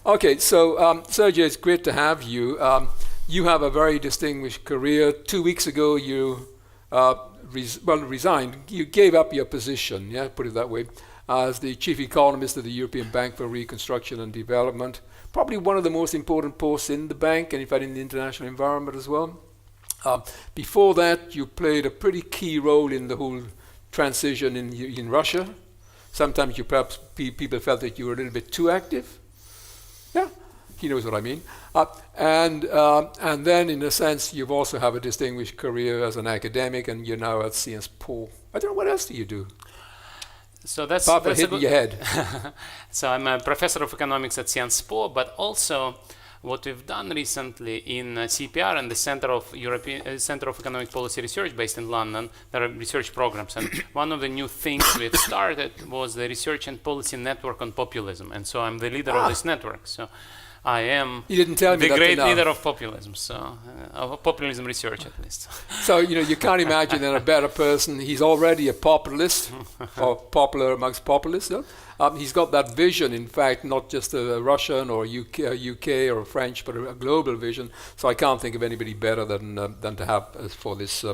Okay, so Sergei, it's great to have you. You have a very distinguished career. 2 weeks ago, you resigned. You gave up your position, yeah, put it that way, as the chief economist of the European Bank for Reconstruction and Development. Probably one of the most important posts in the bank, and in fact in the international environment as well. Before that, you played a pretty key role in the whole transition in Russia. Sometimes you perhaps people felt that you were a little bit too active. Yeah, he knows what I mean. And then, in a sense, you also have a distinguished career as an academic, and you're now at Sciences Po. I don't know, what else do you do? So that's hitting your head. So I'm a professor of economics at Sciences Po, but also what we've done recently in CPR and the Center of Economic Policy Research based in London, there are research programs, and one of the new things we've started was the Research and Policy Network on Populism, and so I'm the leader of this network. So I am the great leader of populism, so of populism research at least. So you can't imagine a better person. He's already a populist, or popular amongst populists. Yeah? He's got that vision, in fact, not just a Russian or UK or a French, but a global vision. So I can't think of anybody better than to have for this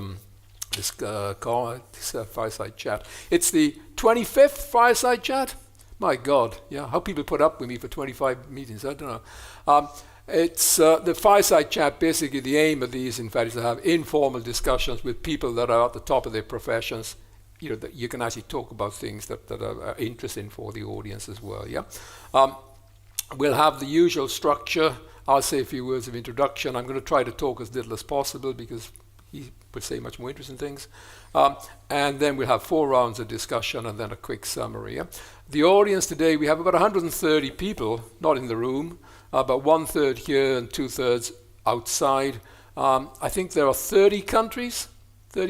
fireside chat. It's the 25th fireside chat. My God, yeah, how people put up with me for 25 meetings, I don't know. It's the fireside chat. Basically, the aim of these, in fact, is to have informal discussions with people that are at the top of their professions. That you can actually talk about things that are interesting for the audience as well. Yeah, we'll have the usual structure. I'll say a few words of introduction. I'm going to try to talk as little as possible because he would say much more interesting things. And then we'll have 4 rounds of discussion and then a quick summary. Yeah? The audience today, we have about 130 people, not in the room, about 1/3 here and 2/3 outside. I think there are 30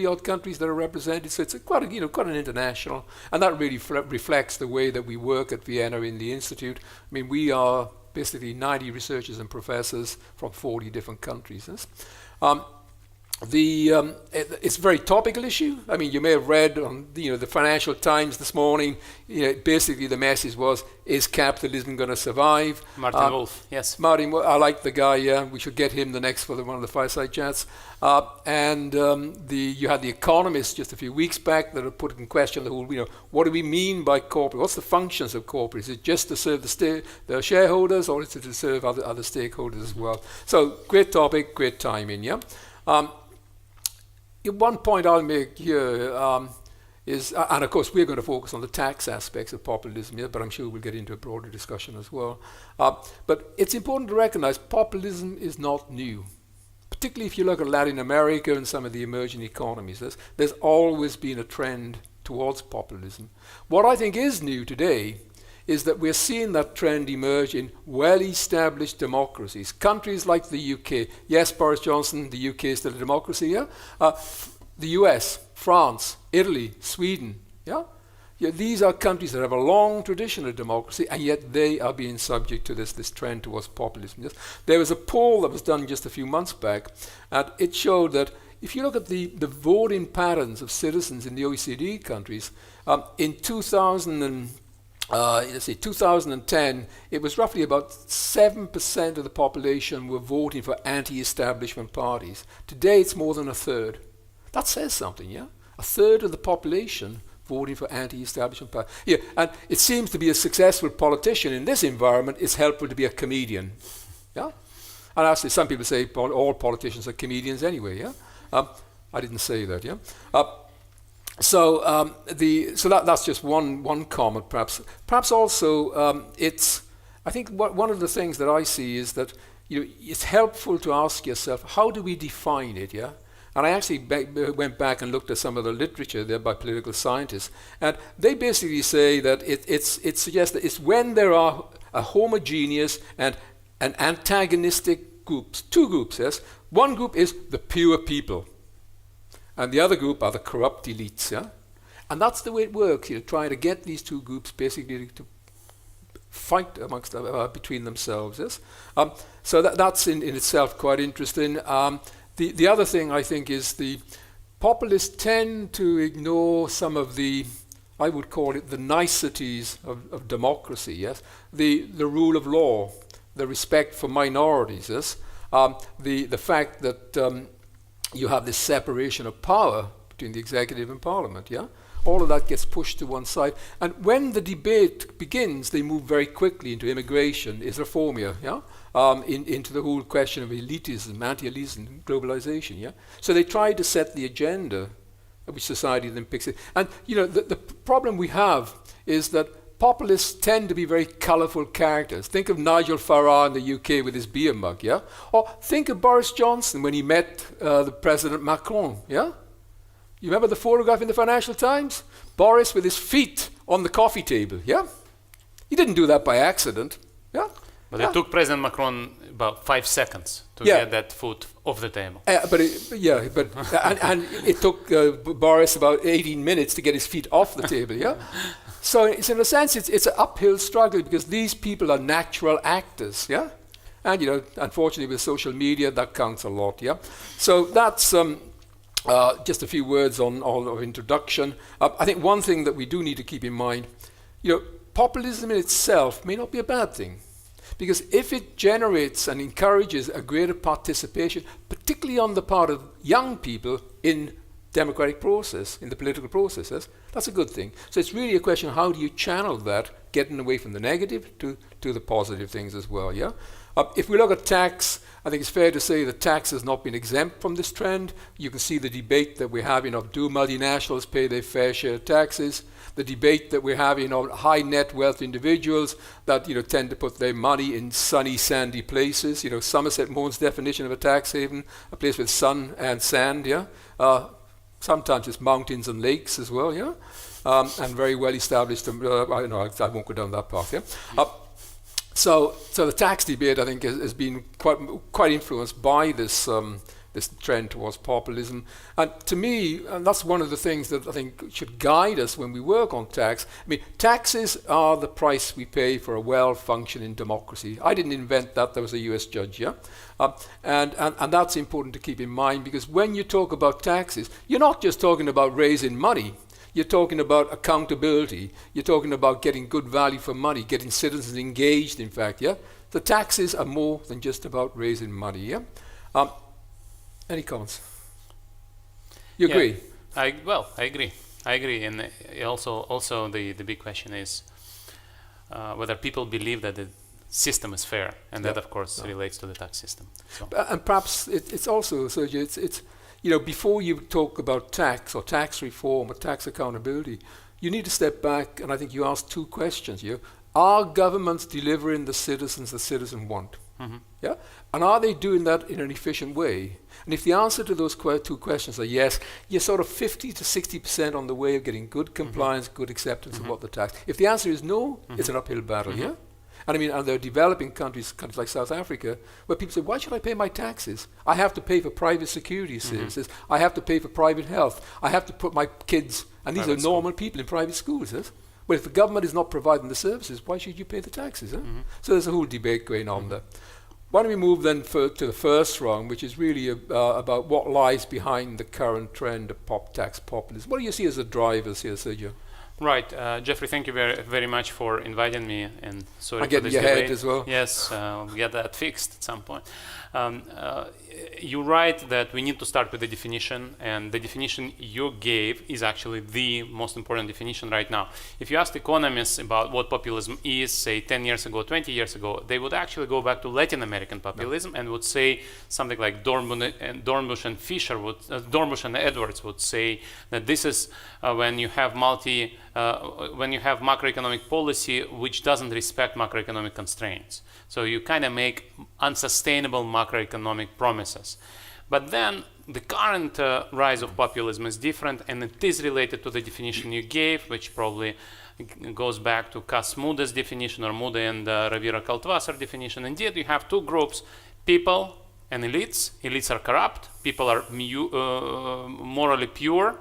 odd countries that are represented, so it's quite an international, and that really reflects the way that we work at Vienna in the Institute. I mean, we are basically 90 researchers and professors from 40 different countries. It's a very topical issue. I mean, you may have read on the Financial Times this morning. Basically, the message was: is capitalism going to survive? Martin Wolf, yes. Martin, I like the guy. Yeah, we should get him the next for one of the fireside chats. You had the Economist just a few weeks back that had put in question the whole. What do we mean by corporate? What's the functions of corporate? Is it just to serve the shareholders, or is it to serve other stakeholders as well? So, great topic, great timing. Yeah. One point I'll make here is, and of course we're going to focus on the tax aspects of populism, yeah, but I'm sure we'll get into a broader discussion as well. But it's important to recognize populism is not new. Particularly if you look at Latin America and some of the emerging economies, there's always been a trend towards populism. What I think is new today is that we're seeing that trend emerge in well-established democracies. Countries like the UK. Yes, Boris Johnson, the UK is still a democracy, yeah? The US, France, Italy, Sweden, yeah? These are countries that have a long tradition of democracy, and yet they are being subject to this trend towards populism. Yes? There was a poll that was done just a few months back, and it showed that if you look at the voting patterns of citizens in the OECD countries, in 2010, it was roughly about 7% of the population were voting for anti-establishment parties. Today, it's more than 1/3. That says something, yeah? 1/3 of the population voting for anti-establishment parties. Yeah, and it seems to be a successful politician in this environment. It's helpful to be a comedian, yeah? And actually, some people say all politicians are comedians anyway, yeah? I didn't say that, yeah? So that's just one comment, perhaps. Perhaps also I think one of the things that I see is that it's helpful to ask yourself, how do we define it? Yeah, and I actually went back and looked at some of the literature there by political scientists, and they basically say that it suggests that it's when there are a homogeneous and an antagonistic groups, 2 groups. Yes, one group is the pure people. And the other group are the corrupt elites, yeah? And that's the way it works. Trying to get these 2 groups basically to fight between themselves, yes? So that's in itself quite interesting. The other thing I think is the populists tend to ignore some of the, I would call it the niceties of democracy, yes? The rule of law, the respect for minorities, yes? The fact that you have this separation of power between the executive and parliament, yeah? All of that gets pushed to one side. And when the debate begins, they move very quickly into immigration, Islamophobia, yeah? Into the whole question of elitism, anti-elitism, globalization, yeah? So they try to set the agenda, which society then picks it. And, you know, the problem we have is that populists tend to be very colourful characters. Think of Nigel Farage in the UK with his beer mug, yeah? Or think of Boris Johnson when he met the President Macron, yeah? You remember the photograph in the Financial Times? Boris with his feet on the coffee table, yeah? He didn't do that by accident, yeah? But it took President Macron about 5 seconds to get that foot off the table. And it took Boris about 18 minutes to get his feet off the table, yeah? So it's, in a sense, it's an uphill struggle because these people are natural actors, yeah? And, you know, unfortunately with social media, that counts a lot, yeah? So that's just a few words on all of introduction. I think one thing that we do need to keep in mind, you know, populism in itself may not be a bad thing. Because if it generates and encourages a greater participation, particularly on the part of young people in democratic process, in the political processes, that's a good thing. So it's really a question of how do you channel that, getting away from the negative to the positive things as well, yeah? If we look at tax, I think it's fair to say that tax has not been exempt from this trend. You can see the debate that we're having of do multinationals pay their fair share of taxes, the debate that we're having of high net wealth individuals that, you know, tend to put their money in sunny, sandy places. You know, Somerset Maugham's definition of a tax haven, a place with sun and sand, yeah? Sometimes it's mountains and lakes as well, yeah? And very well established, I won't go down that path, yeah? So the tax debate, I think, has been quite influenced by this this trend towards populism. And to me, and that's one of the things that I think should guide us when we work on tax. I mean, taxes are the price we pay for a well-functioning democracy. I didn't invent that. There was a US judge, yeah? And that's important to keep in mind, because when you talk about taxes, you're not just talking about raising money. You're talking about accountability. You're talking about getting good value for money, getting citizens engaged, in fact, yeah? The taxes are more than just about raising money, yeah? Any comments? You agree? I agree. I agree. And also the big question is whether people believe that the system is fair. And that, of course, relates to the tax system. So. And perhaps it's also, Sergei, it's you know, before you talk about tax or tax reform or tax accountability, you need to step back, and I think you asked two questions here. Are governments delivering the citizens want? Mm-hmm. Yeah? And are they doing that in an efficient way? And if the answer to those two questions are yes, you're sort of 50 to 60% on the way of getting good compliance, good acceptance of what the tax. If the answer is no, it's an uphill battle, yeah? And I mean, and there are developing countries like South Africa, where people say, why should I pay my taxes? I have to pay for private security services. I have to pay for private health. I have to put my kids, and these are normal people in private schools. Yes? Well, if the government is not providing the services, why should you pay the taxes? So there's a whole debate going on there. Why don't we move then to the first round, which is really about what lies behind the current trend of tax populism. What do you see as the drivers here, Sergio? Right, Jeffrey, thank you very much for inviting me, and sorry for this delay. As well. Yes, we'll get that fixed at some point. You're right that we need to start with the definition, and the definition you gave is actually the most important definition right now. If you ask economists about what populism is, say 10 years ago, 20 years ago, they would actually go back to Latin American populism and would say something like Dornbush and Edwards would say that this is when you have macroeconomic policy which doesn't respect macroeconomic constraints. So you kind of make unsustainable macroeconomic promises. But then the current rise of populism is different, and it is related to the definition you gave, which probably goes back to Cas Mudde's definition, or Mudde and Ravira Kaltwasser definition. Indeed, you have two groups, people and elites. Elites are corrupt, people are morally pure,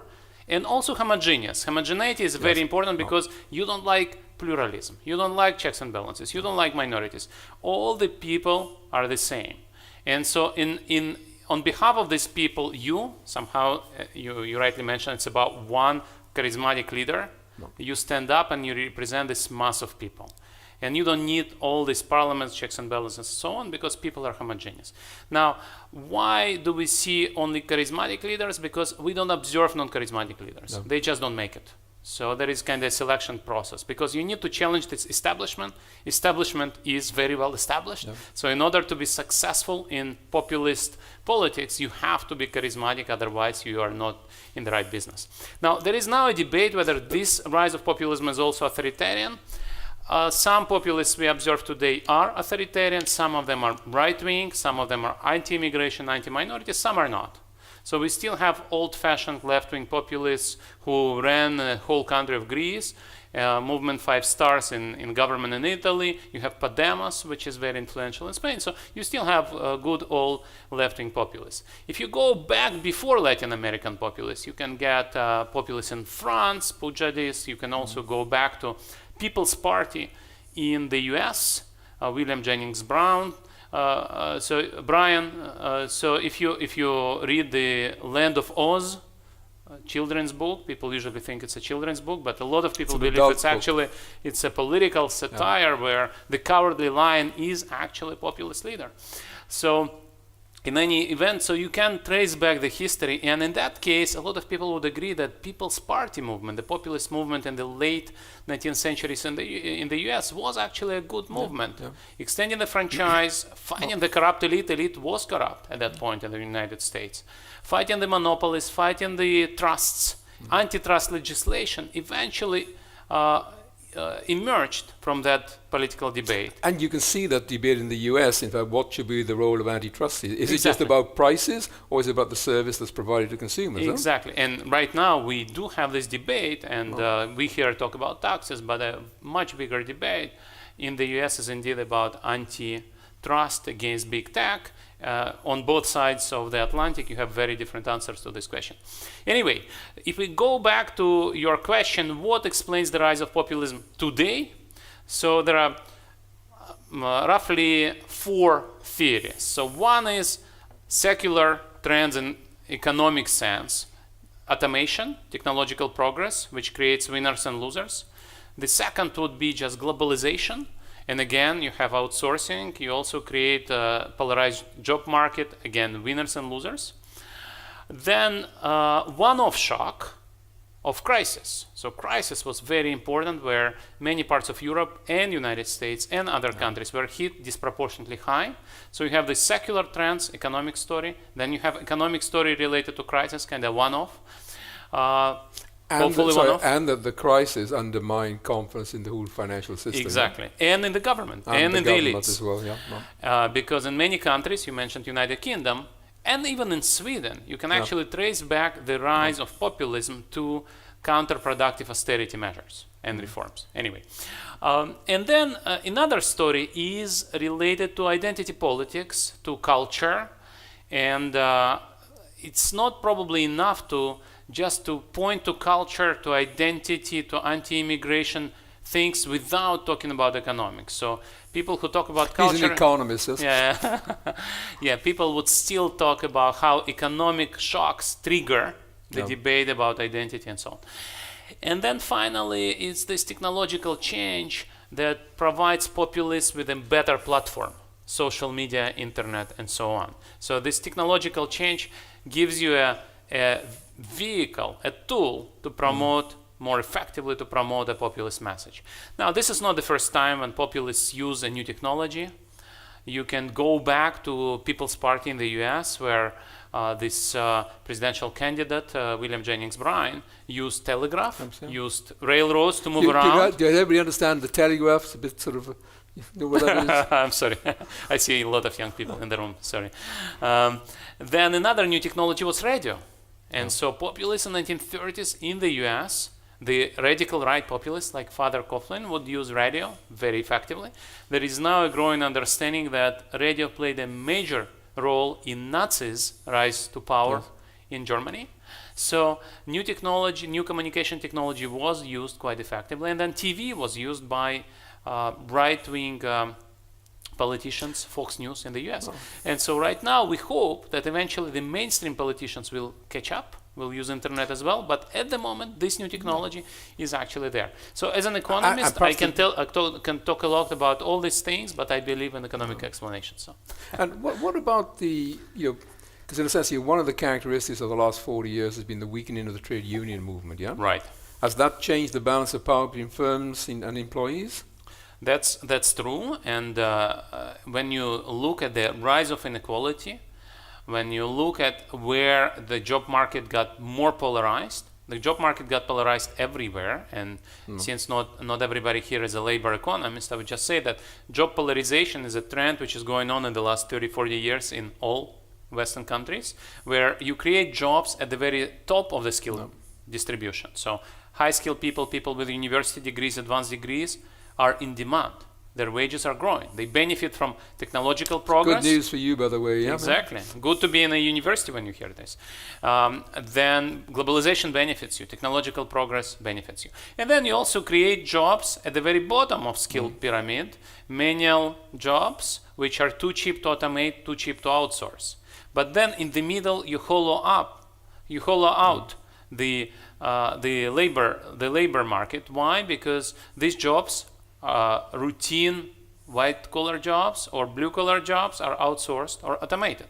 and also homogeneous. Homogeneity is very important because you don't like pluralism, you don't like checks and balances, you don't like minorities. All the people are the same. And so on behalf of these people, you rightly mentioned it's about one charismatic leader. You stand up and you represent this mass of people. And you don't need all these parliaments, checks and balances, and so on, because people are homogeneous. Now, why do we see only charismatic leaders? Because we don't observe non-charismatic leaders. No. They just don't make it. So there is kind of a selection process, because you need to challenge this establishment. Establishment is very well established. Yeah. So in order to be successful in populist politics, you have to be charismatic, otherwise you are not in the right business. Now, there is now a debate whether this rise of populism is also authoritarian. Some populists we observe today are authoritarian, some of them are right-wing, some of them are anti-immigration, anti-minority, some are not. So we still have old-fashioned left-wing populists who ran the whole country of Greece, movement 5 stars in government in Italy. You have Podemos, which is very influential in Spain. So you still have good old left-wing populists. If you go back before Latin American populists, you can get populists in France, Pujadis. You can also go back to People's Party in the US, William Jennings Bryan. So if you read the Land of Oz children's book, people usually think it's a children's book, but a lot of people believe it's actually it's a political satire where the cowardly lion is actually a populist leader. So in any event, so you can trace back the history, and in that case, a lot of people would agree that People's Party movement, the populist movement in the late 19th centuries in the US was actually a good movement. Yeah. Extending the franchise, fighting the corrupt elite was corrupt at that point in the United States, fighting the monopolies, fighting the trusts, antitrust legislation eventually emerged from that political debate. And you can see that debate in the US, in fact, what should be the role of antitrust? Is it just about prices, or is it about the service that's provided to consumers? Exactly. Huh? And right now we do have this debate, and we here talk about taxes, but a much bigger debate in the US is indeed about antitrust against big tech. On both sides of the Atlantic, you have very different answers to this question. Anyway, if we go back to your question, what explains the rise of populism today? So there are roughly 4 theories. So one is secular trends in economic sense, automation, technological progress, which creates winners and losers. The second would be just globalization. And again, you have outsourcing. You also create a polarized job market. Again, winners and losers. Then one-off shock of crisis. So crisis was very important, where many parts of Europe and United States and other countries were hit disproportionately high. So you have the secular trends, economic story. Then you have economic story related to crisis, kind of one-off. And that the crisis undermined confidence in the whole financial system. Exactly. Yeah? And in the government. And in the elites. As well, yeah. Because in many countries, you mentioned United Kingdom, and even in Sweden, you can actually trace back the rise of populism to counterproductive austerity measures and reforms. Anyway. And then another story is related to identity politics, to culture. And it's not probably enough to just to point to culture, to identity, to anti-immigration things without talking about economics. So people who talk about culture... He's an economist. Yeah, yeah, people would still talk about how economic shocks trigger the debate about identity and so on. And then finally, it's this technological change that provides populists with a better platform, social media, internet, and so on. So this technological change gives you a vehicle, a tool to promote more effectively, to promote a populist message. Now, this is not the first time when populists use a new technology. You can go back to People's Party in the US, where this presidential candidate, William Jennings Bryan, used telegraph, used railroads to move around. Do everybody understand the telegraph? It's a bit sort of... You know what that is? I'm sorry. I see a lot of young people in the room. Sorry. Then another new technology was radio. And so populists in the 1930s in the US, the radical right populists like Father Coughlin would use radio very effectively. There is now a growing understanding that radio played a major role in Nazis' rise to power in Germany. So new technology, new communication technology was used quite effectively. And then TV was used by right-wing politicians, Fox News in the US. And so right now we hope that eventually the mainstream politicians will catch up will use internet as well. But at the moment, this new technology is actually there. So as an economist, I can talk a lot about all these things, but I believe in economic explanation. So. And what about the, because in a sense, one of the characteristics of the last 40 years has been the weakening of the trade union movement, yeah? Right. Has that changed the balance of power between firms and employees? That's true. And when you look at the rise of inequality, when you look at where the job market got more polarized, the job market got polarized everywhere. And since not everybody here is a labor economist, I would just say that job polarization is a trend which is going on in the last 30, 40 years in all Western countries, where you create jobs at the very top of the skill distribution. So high-skilled people with university degrees, advanced degrees, are in demand. Their wages are growing. They benefit from technological progress. Good news for you, by the way. Yeah, exactly. Man. Good to be in a university when you hear this. Then globalization benefits you. Technological progress benefits you. And then you also create jobs at the very bottom of skilled pyramid, manual jobs, which are too cheap to automate, too cheap to outsource. But then in the middle, you hollow out the labor market. Why? Because these jobs, routine white-collar jobs or blue-collar jobs, are outsourced or automated.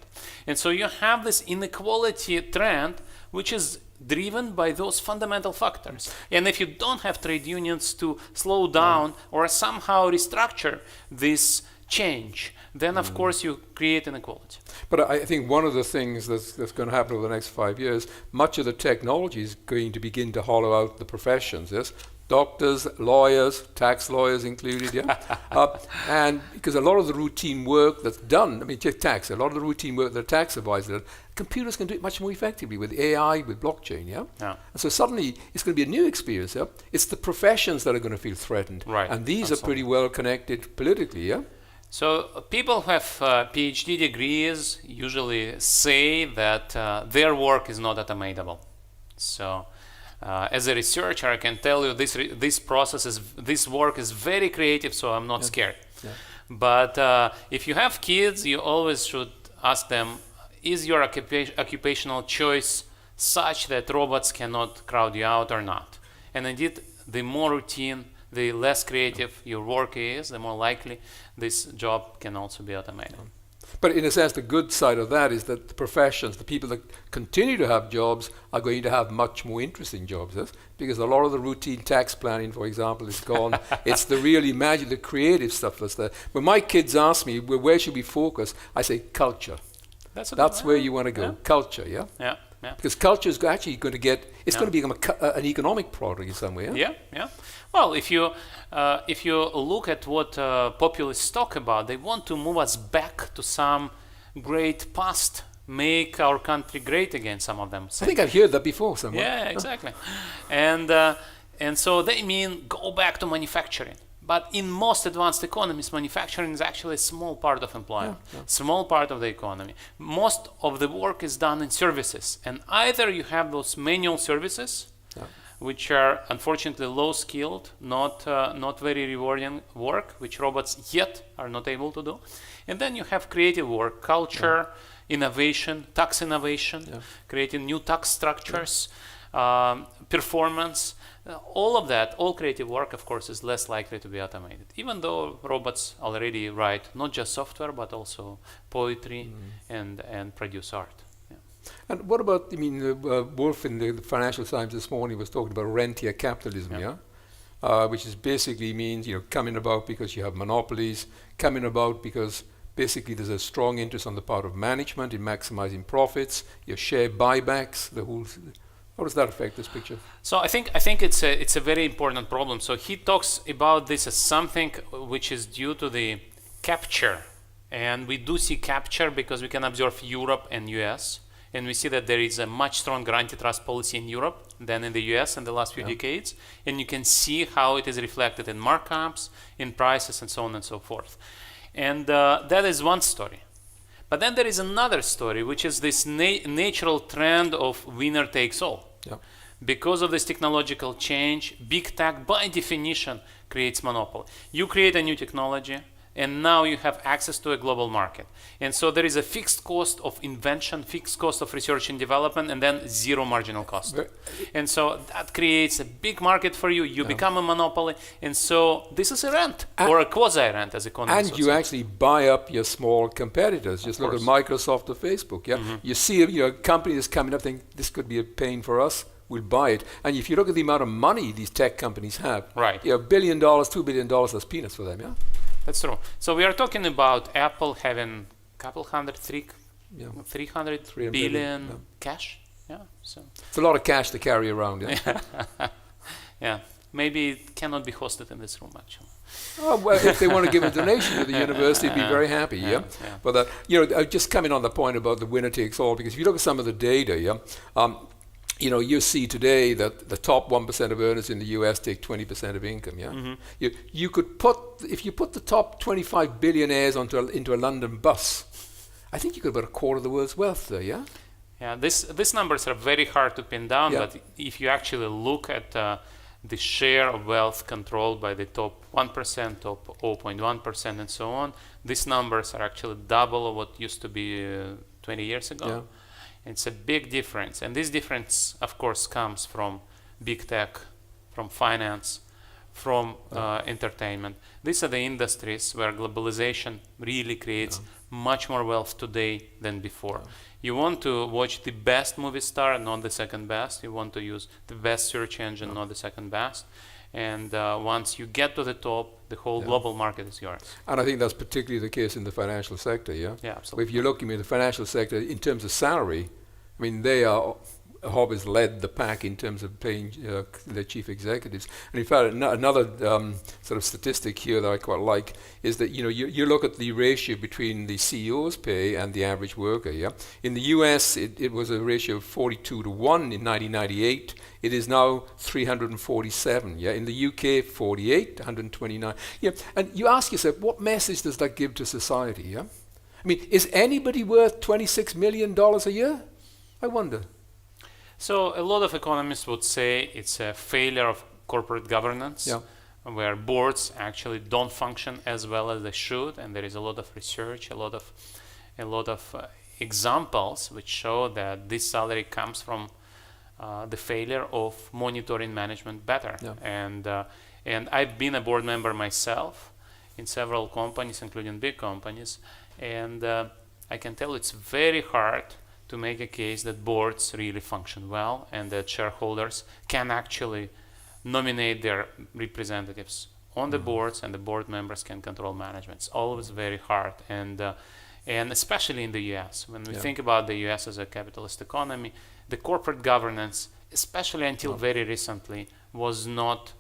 And so you have this inequality trend, which is driven by those fundamental factors. And if you don't have trade unions to slow down or somehow restructure this change, then of course you create inequality. But I think one of the things that's going to happen over the next 5 years, much of the technology is going to begin to hollow out the professions, yes? Doctors, lawyers, tax lawyers included, yeah? And because a lot of the routine work that's done, take tax, a lot of the routine work that a tax advisor does, computers can do it much more effectively with AI, with blockchain, yeah? And so suddenly it's going to be a new experience, yeah? It's the professions that are going to feel threatened. Right. And these are pretty well connected politically, yeah? So people who have PhD degrees usually say that their work is not automatable. So as a researcher, I can tell you this work is very creative, so I'm not scared. Yeah. But if you have kids, you always should ask them, is your occupational choice such that robots cannot crowd you out or not? And indeed, the more routine, the less creative your work is, the more likely this job can also be automated. But in a sense, the good side of that is that the professions, the people that continue to have jobs, are going to have much more interesting jobs, yes? Because a lot of the routine tax planning, for example, is gone. It's the really the creative stuff that's there. When my kids ask me, where should we focus? I say culture. That's where you want to go, culture, yeah? Yeah. Because culture is actually going to going to become an economic product in some way. Yeah. Well, if you look at what populists talk about, they want to move us back to some great past, make our country great again. Some of them say. I think I've heard that before somewhere. Yeah, exactly. And so they mean go back to manufacturing. But in most advanced economies, manufacturing is actually a small part of employment, small part of the economy. Most of the work is done in services. And either you have those manual services, which are unfortunately low-skilled, not very rewarding work, which robots yet are not able to do. And then you have creative work, culture, innovation, tax innovation, creating new tax structures, performance. All of that, all creative work, of course, is less likely to be automated, even though robots already write not just software, but also poetry and produce art. Yeah. And what about, Wolf in the Financial Times this morning was talking about rentier capitalism, which is basically means, coming about because you have monopolies, coming about because basically there's a strong interest on the part of management in maximizing profits, your share buybacks, the whole... How does that affect this picture? So I think it's a very important problem. So he talks about this as something which is due to the capture, and we do see capture because we can observe Europe and US, and we see that there is a much stronger antitrust policy in Europe than in the US in the last few decades, and you can see how it is reflected in markups, in prices, and so on and so forth. And that is one story. But then there is another story, which is this natural trend of winner takes all. Yeah. Because of this technological change, big tech, by definition, creates monopoly. You create a new technology, and now you have access to a global market. And so there is a fixed cost of invention, fixed cost of research and development, and then zero marginal cost. And so that creates a big market for you. You become a monopoly. And so this is a rent, or a quasi-rent, as economists And you actually buy up your small competitors. Just look at Microsoft or Facebook. Yeah, you see a company that's coming up, think this could be a pain for us. We'll buy it. And if you look at the amount of money these tech companies have, right, $1 billion, $2 billion, that's peanuts for them. Yeah. That's true. So we are talking about Apple having couple hundred, 300 billion cash. Yeah, so it's a lot of cash to carry around. Yeah, yeah. Maybe it cannot be hosted in this room actually. Oh, well, if they want to give a donation to the university, they'd be very happy. Yeah. But just coming on the point about the winner takes all, because if you look at some of the data, you see today that the top 1% of earners in the US take 20% of income. Yeah, you could if you put the top 25 billionaires into a London bus, I think you could have about a quarter of the world's wealth there. Yeah. Yeah. These numbers are very hard to pin down, but if you actually look at the share of wealth controlled by the top 1%, top 0.1%, and so on, these numbers are actually double of what used to be 20 years ago. Yeah. It's a big difference, and this difference, of course, comes from big tech, from finance, from entertainment. These are the industries where globalization really creates much more wealth today than before. You want to watch the best movie star, not the second best. You want to use the best search engine, not the second best. And once you get to the top, the whole global market is yours. And I think that's particularly the case in the financial sector, yeah? Yeah, absolutely. If you look at the financial sector, in terms of salary, I mean, they are always led the pack in terms of paying their chief executives. And in fact, another sort of statistic here that I quite like is that, you look at the ratio between the CEO's pay and the average worker, yeah? In the US, it was a ratio of 42 to 1 in 1998. It is now 347, yeah? In the UK, 48, 129. Yeah, and you ask yourself, what message does that give to society, yeah? I mean, is anybody worth $26 million a year? I wonder. So a lot of economists would say it's a failure of corporate governance, where boards actually don't function as well as they should, and there is a lot of research, a lot of examples which show that this salary comes from the failure of monitoring management better. Yeah. And I've been a board member myself in several companies, including big companies, and I can tell it's very hard to make a case that boards really function well and that shareholders can actually nominate their representatives on the boards, and the board members can control management. It's always very hard, and especially in the US. When we think about the US as a capitalist economy, the corporate governance, especially until very recently, was not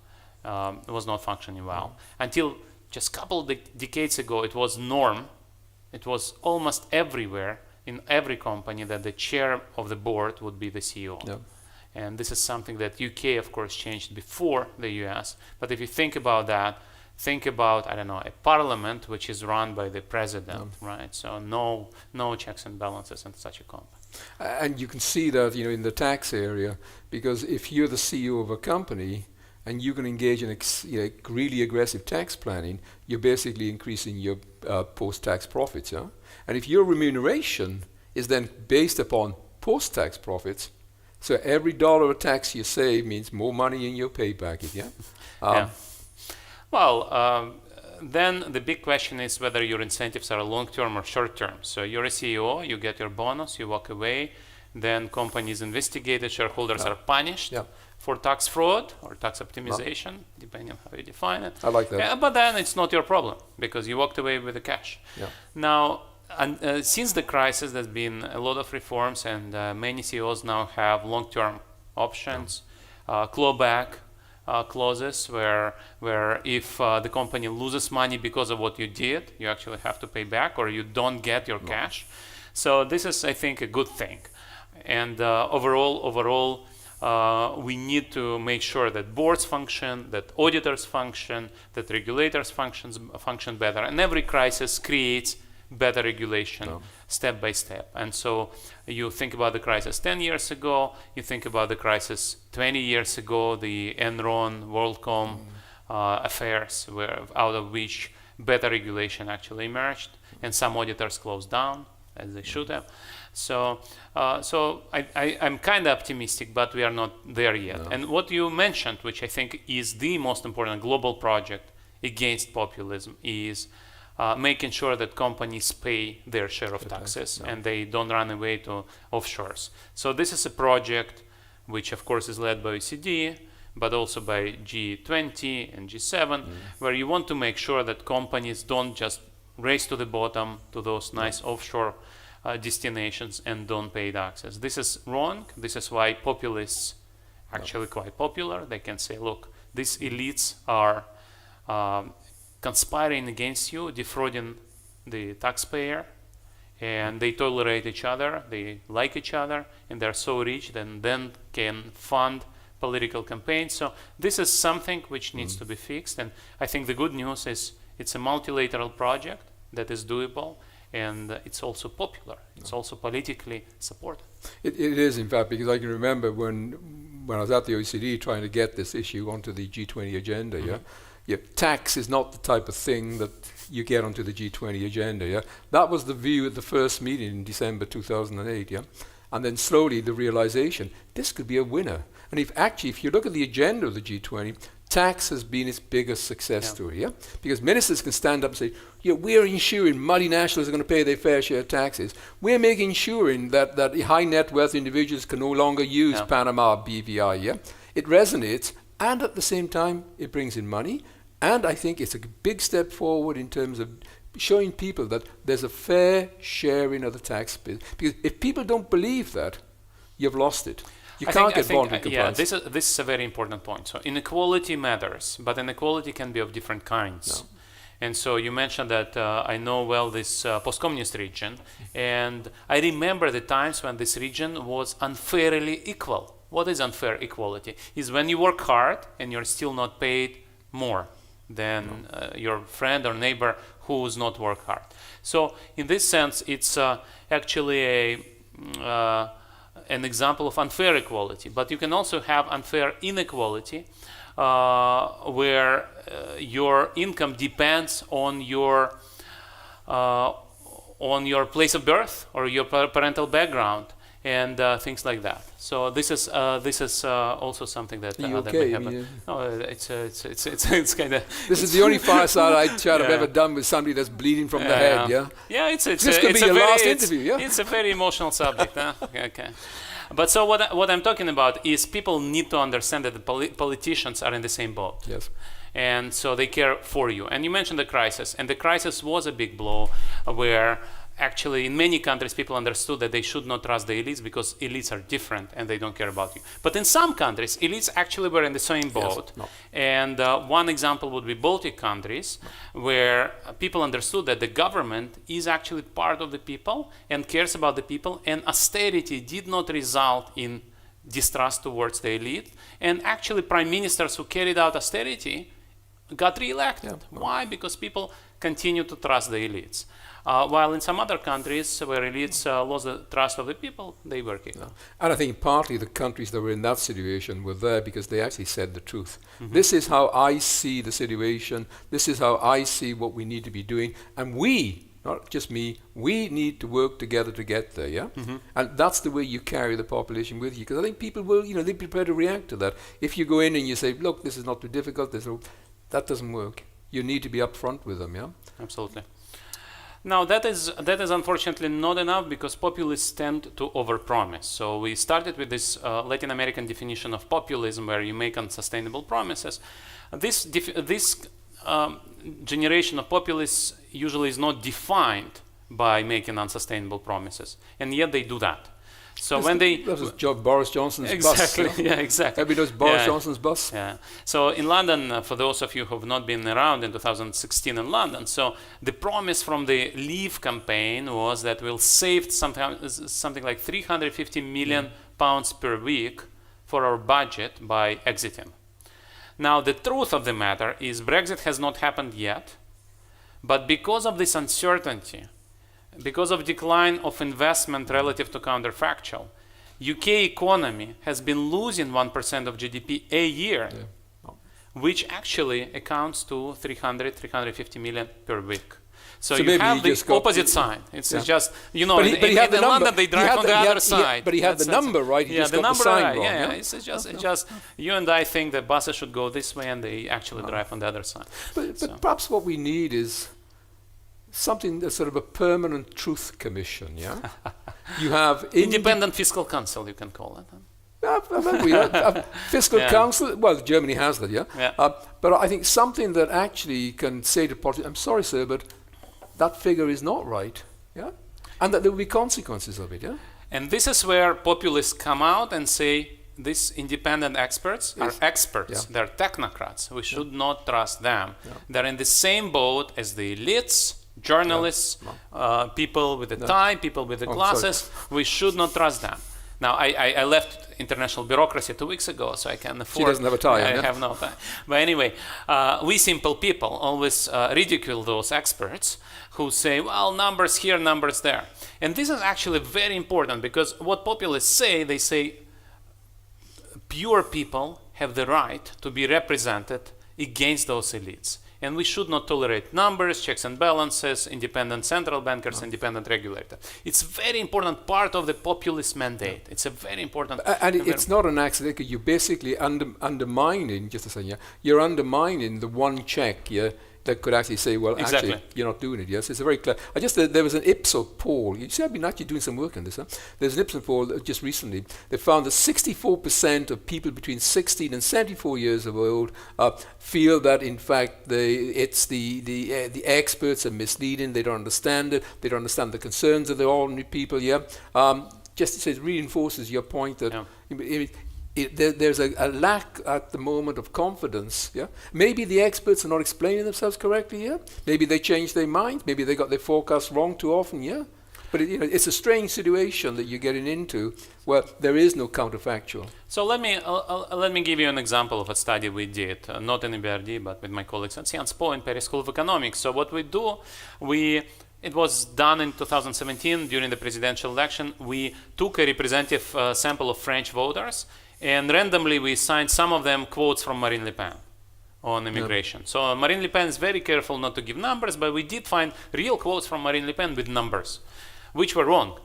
functioning well. Until just a couple of decades ago, it was norm. It was almost everywhere, in every company, that the chair of the board would be the CEO. Yeah. And this is something that UK, of course, changed before the US. But if you think about that, think about, I don't know, a parliament which is run by the president, right? So no checks and balances in such a company. And you can see that, in the tax area, because if you're the CEO of a company and you can engage in really aggressive tax planning, you're basically increasing your post-tax profits, yeah? And if your remuneration is then based upon post-tax profits, so every dollar of tax you save means more money in your pay packet, yeah? Well, then the big question is whether your incentives are long-term or short-term. So you're a CEO, you get your bonus, you walk away, then companies investigated, shareholders are punished for tax fraud or tax optimization, depending on how you define it. I like that. But then it's not your problem because you walked away with the cash. Yeah. Now, since the crisis, there's been a lot of reforms, and many CEOs now have long-term options, clawback clauses, where if the company loses money because of what you did, you actually have to pay back, or you don't get your cash. So this is, I think, a good thing. And overall, we need to make sure that boards function, that auditors function, that regulators function better, and every crisis creates better regulation step by step. And so you think about the crisis 10 years ago, you think about the crisis 20 years ago, the Enron, WorldCom affairs, out of which better regulation actually emerged, and some auditors closed down, as they should have. So I'm kind of optimistic, but we are not there yet. No. And what you mentioned, which I think is the most important global project against populism, is making sure that companies pay their share of taxes and they don't run away to offshores. So this is a project which of course is led by OECD, but also by G20 and G7, where you want to make sure that companies don't just race to the bottom to those nice offshore destinations and don't pay taxes. This is wrong. This is why populists are actually quite popular. They can say, look, these elites are conspiring against you, defrauding the taxpayer, and they tolerate each other, they like each other, and they're so rich that then can fund political campaigns. So this is something which needs to be fixed, and I think the good news is it's a multilateral project that is doable, and it's also popular. It's also politically supported. It is, in fact, because I can remember when I was at the OECD trying to get this issue onto the G20 agenda, tax is not the type of thing that you get onto the G20 agenda, That was the view at the first meeting in December 2008, And then slowly the realization, this could be a winner. And if you look at the agenda of the G20, tax has been its biggest success story, Because ministers can stand up and say, we're ensuring multinationals are going to pay their fair share of taxes. We're making sure that high net worth individuals can no longer use Panama BVI, It resonates, and at the same time, it brings in money. And I think it's a big step forward in terms of showing people that there's a fair sharing of the tax bill. Because if people don't believe that, you've lost it. You can't get voluntary compliance. This is a very important point. So inequality matters, but inequality can be of different kinds. And so you mentioned that I know well this post-communist region, and I remember the times when this region was unfairly equal. What is unfair equality? Is when you work hard and you're still not paid more than your friend or neighbor who does not work hard. So in this sense, it's actually an example of unfair equality. But you can also have unfair inequality, where your income depends on your place of birth or your parental background and things like that. So this is also something that may happen. No, it's kind of. This is the only fireside chat I've ever done with somebody that's bleeding from the head. This could be your last interview. It's a very emotional subject. Okay. But so what I'm talking about is people need to understand that the politicians are in the same boat. Yes. And so they care for you. And you mentioned the crisis, and the crisis was a big blow where actually in many countries people understood that they should not trust the elites because elites are different and they don't care about you. But in some countries, elites actually were in the same boat. And one example would be Baltic countries, where people understood that the government is actually part of the people and cares about the people, and austerity did not result in distrust towards the elite. And actually prime ministers who carried out austerity got re-elected. Why? Because people continue to trust the elites. While in some other countries where elites lost the trust of the people, they were kicked out. And I think partly the countries that were in that situation were there because they actually said the truth. This is how I see the situation. This is how I see what we need to be doing. And we, not just me, we need to work together to get there, And that's the way you carry the population with you. Because I think people will, they'll be prepared to react to that. If you go in and you say, look, this is not too difficult, that doesn't work. You need to be upfront with them, Absolutely. Now that is unfortunately not enough because populists tend to overpromise. So we started with this Latin American definition of populism, where you make unsustainable promises. This generation of populists usually is not defined by making unsustainable promises, and yet they do that. So that was Boris Johnson's bus. Exactly. Everybody knows Boris Johnson's bus. So in London, for those of you who have not been around in 2016 in London, so the promise from the Leave campaign was that we'll save something like 350 million pounds per week for our budget by exiting. Now the truth of the matter is Brexit has not happened yet, but because of this uncertainty, because of decline of investment relative to counterfactual, UK economy has been losing 1% of GDP a year. which actually accounts to 350 million per week. So So you maybe have he the just got- opposite side. It's Yeah. just, you know, But he had the in number. London they He drive had on the- the he had- other he had- side. but he had the number right, he just got the sign wrong, Yeah, yeah? it's just you and I think that buses should go this way and they actually drive on the other side. But So- perhaps what we need is something that's sort of a permanent truth commission, yeah? You have Independent fiscal council, you can call it. fiscal Yeah. council. Well, Germany has that, yeah. Yeah. But I think something that actually can say to politicians, "I'm sorry, sir, but that figure is not right," yeah, and that there will be consequences of it, yeah. And this is where populists come out and say these independent experts are experts, Yeah. they're technocrats, we should not trust them. Yeah. They're in the same boat as the elites, journalists, people with the No. tie, people with the Oh, glasses. We should not trust them. Now, I left international bureaucracy 2 weeks ago, so I can afford... doesn't have a tie, I yeah? have no tie. But anyway, we simple people always ridicule those experts who say, well, numbers here, numbers there. And this is actually very important because what populists say, they say pure people have the right to be represented against those elites. And we should not tolerate numbers, checks and balances, independent central bankers, independent regulator. It's a very important part of the populist mandate. It's a very important... And it's not an accident. You're basically undermining, just to say, yeah, you're undermining the one check, yeah, that could actually say, well, Exactly. actually, you're not doing it. Yes, it's a very clear. There was an Ipsos poll. You see, I've been actually doing some work on this. Huh? There's an Ipsos poll just recently. They found that 64% of people between 16 and 74 years of old feel that, in fact, the experts are misleading. They don't understand it. They don't understand the concerns of the ordinary people. Yeah, just it says reinforces your point that. Yeah. There's a lack at the moment of confidence. Yeah, maybe the experts are not explaining themselves correctly. Yeah, maybe they changed their minds. Maybe they got their forecasts wrong too often. Yeah, but it's a strange situation that you're getting into where there is no counterfactual. So let me give you an example of a study we did, not in EBRD, but with my colleagues at Sciences Po in Paris School of Economics. So what we do, it was done in 2017 during the presidential election. We took a representative sample of French voters. And randomly we assigned some of them quotes from Marine Le Pen on immigration. Yeah. So Marine Le Pen is very careful not to give numbers, but we did find real quotes from Marine Le Pen with numbers, which were wrong.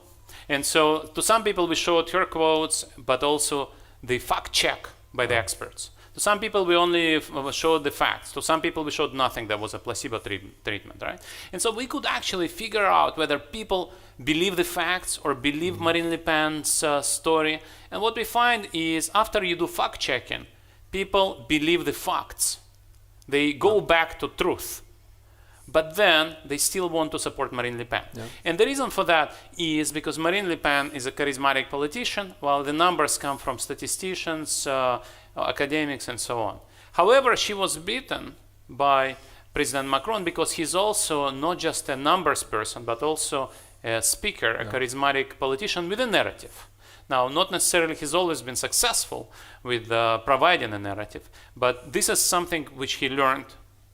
And so to some people we showed her quotes, but also the fact check by the experts. To some people we only showed the facts. To some people we showed nothing. That was a placebo treatment, right? And so we could actually figure out whether people believe the facts or believe Marine Le Pen's story. And what we find is after you do fact checking, people believe the facts. They go back to truth. But then they still want to support Marine Le Pen. Yeah. And the reason for that is because Marine Le Pen is a charismatic politician, while the numbers come from statisticians, academics, and so on. However, she was beaten by President Macron because he's also not just a numbers person, but also a speaker, a charismatic politician with a narrative. Now, not necessarily he's always been successful with providing a narrative, but this is something which he learned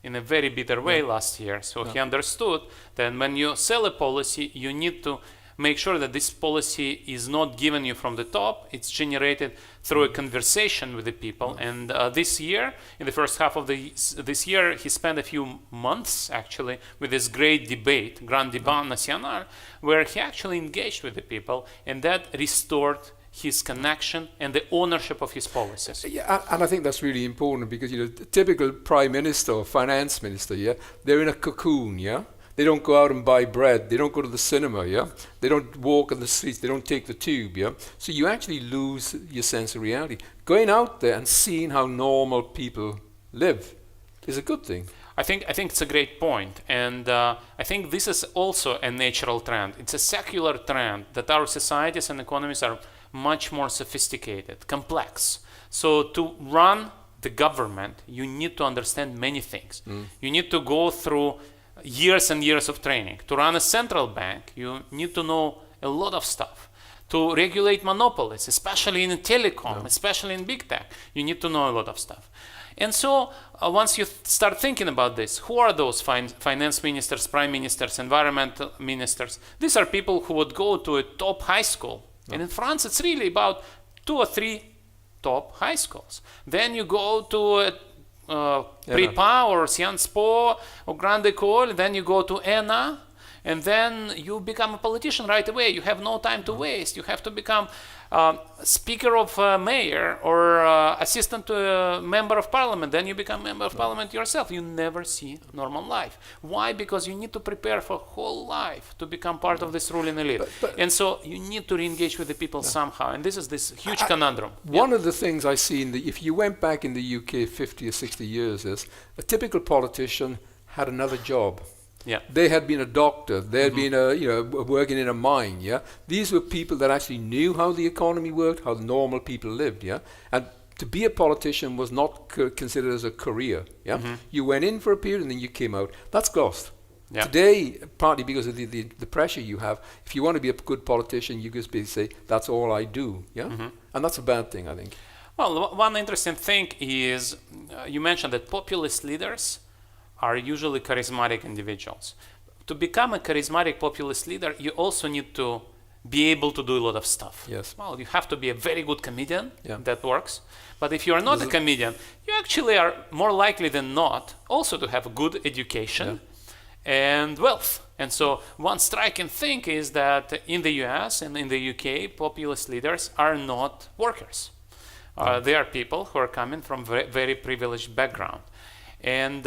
in a very bitter way last year. So he understood that when you sell a policy, you need to make sure that this policy is not given you from the top. It's generated through a conversation with the people. And this year, in the first half of this year, he spent a few months actually with this great debate, Grand Débat National, where he actually engaged with the people, and that restored his connection and the ownership of his policies. Yeah, and I think that's really important because the typical prime minister or finance minister, yeah, they're in a cocoon, yeah. They don't go out and buy bread. They don't go to the cinema, yeah. They don't walk on the streets. They don't take the tube, yeah. So you actually lose your sense of reality. Going out there and seeing how normal people live is a good thing. I think it's a great point, and I think this is also a natural trend. It's a secular trend that our societies and economies are much more sophisticated, complex. So to run the government, you need to understand many things. You need to go through years and years of training. To run a central bank, you need to know a lot of stuff. To regulate monopolies, especially in telecom, especially in big tech, you need to know a lot of stuff. And so once you start thinking about this, who are those finance ministers, prime ministers, environmental ministers? These are people who would go to a top high school. And in France, it's really about 2 or 3 top high schools. Then you go to a Prepa or Sciences Po or Grande École, then you go to ENA, and then you become a politician right away. You have no time to waste. You have to become speaker of mayor or assistant to a member of parliament. Then you become member of parliament yourself. You never see normal life. Why? Because you need to prepare for whole life to become part of this ruling elite. And so you need to re-engage with the people somehow. And this is this huge conundrum. One of the things I see if you went back in the UK 50 or 60 years, is a typical politician had another job. Yeah. They had been a doctor. They had been working in a mine. Yeah. These were people that actually knew how the economy worked, how normal people lived. Yeah. And to be a politician was not considered as a career. Yeah. You went in for a period and then you came out. That's lost. Yeah. Today, partly because of the pressure you have, if you want to be a good politician, you just basically say, that's all I do. Yeah. And that's a bad thing, I think. Well, one interesting thing is you mentioned that populist leaders are usually charismatic individuals. To become a charismatic populist leader, you also need to be able to do a lot of stuff. Yes. Well, you have to be a very good comedian. That works. But if you are not a comedian, you actually are more likely than not also to have a good education and wealth. And so one striking thing is that in the US and in the UK, populist leaders are not workers. They are people who are coming from very privileged background. And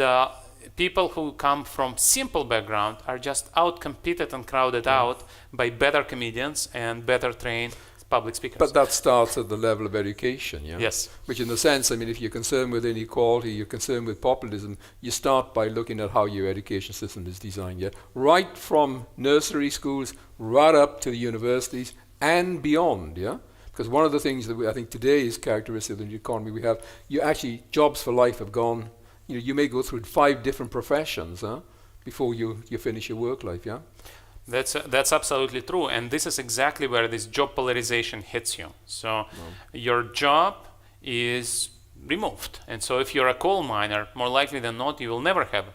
people who come from simple background are just out-competed and crowded out by better comedians and better trained public speakers. But that starts at the level of education, yeah? Yes. Which in the sense, I mean, if you're concerned with inequality, you're concerned with populism, you start by looking at how your education system is designed, yeah? Right from nursery schools, right up to the universities and beyond, yeah? Because one of the things that I think today is characteristic of the economy we have, jobs for life have gone. You may go through 5 different professions before you finish your work life, yeah? That's absolutely true, and this is exactly where this job polarization hits you. So your job is removed, and so if you're a coal miner, more likely than not, you will never have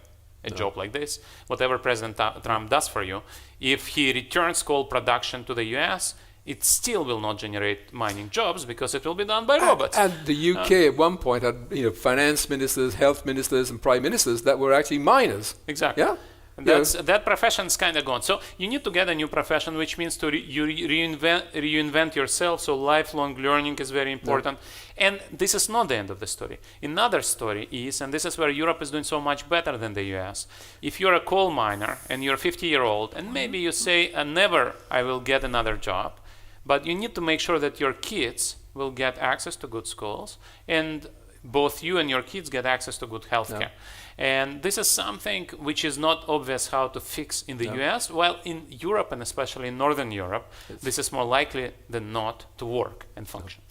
a job like this, whatever President Trump does for you. If he returns coal production to the US, it still will not generate mining jobs because it will be done by robots. And the UK at one point had finance ministers, health ministers, and prime ministers that were actually miners. Exactly. Yeah. And that profession's kind of gone. So you need to get a new profession, which means to reinvent yourself. So lifelong learning is very important. And this is not the end of the story. Another story is, and this is where Europe is doing so much better than the US. If you're a coal miner and you're 50-year-old, and maybe you say, never I will get another job, but you need to make sure that your kids will get access to good schools, and both you and your kids get access to good healthcare. And this is something which is not obvious how to fix in the US, while in Europe, and especially in Northern Europe, this is more likely than not to work and function.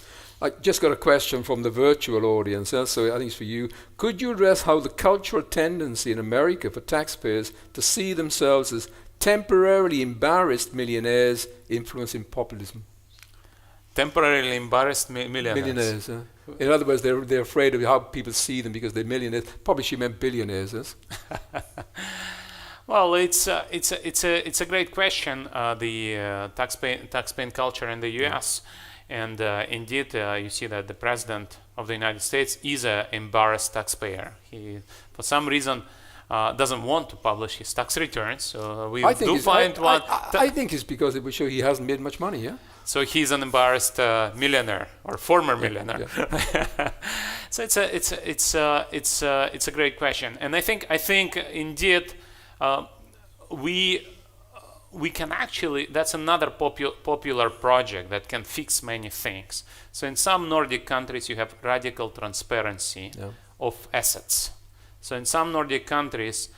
I just got a question from the virtual audience, so I think it's for you. Could you address how the cultural tendency in America for taxpayers to see themselves as temporarily embarrassed millionaires influencing populism? Temporarily embarrassed millionaires. In other words, they're afraid of how people see them because they're millionaires. Probably she meant billionaires. Yes? Well, it's a great question. The tax-paying culture in the U.S. And indeed, you see that the president of the United States is an embarrassed taxpayer. He, for some reason, doesn't want to publish his tax returns. So I think it's because it would show he hasn't made much money. Yeah. So he's an embarrassed millionaire or former millionaire. Yeah. So it's a great question, and I think indeed we can actually, that's another popular project that can fix many things. So in some Nordic countries you have radical transparency of assets. So in some Nordic countries,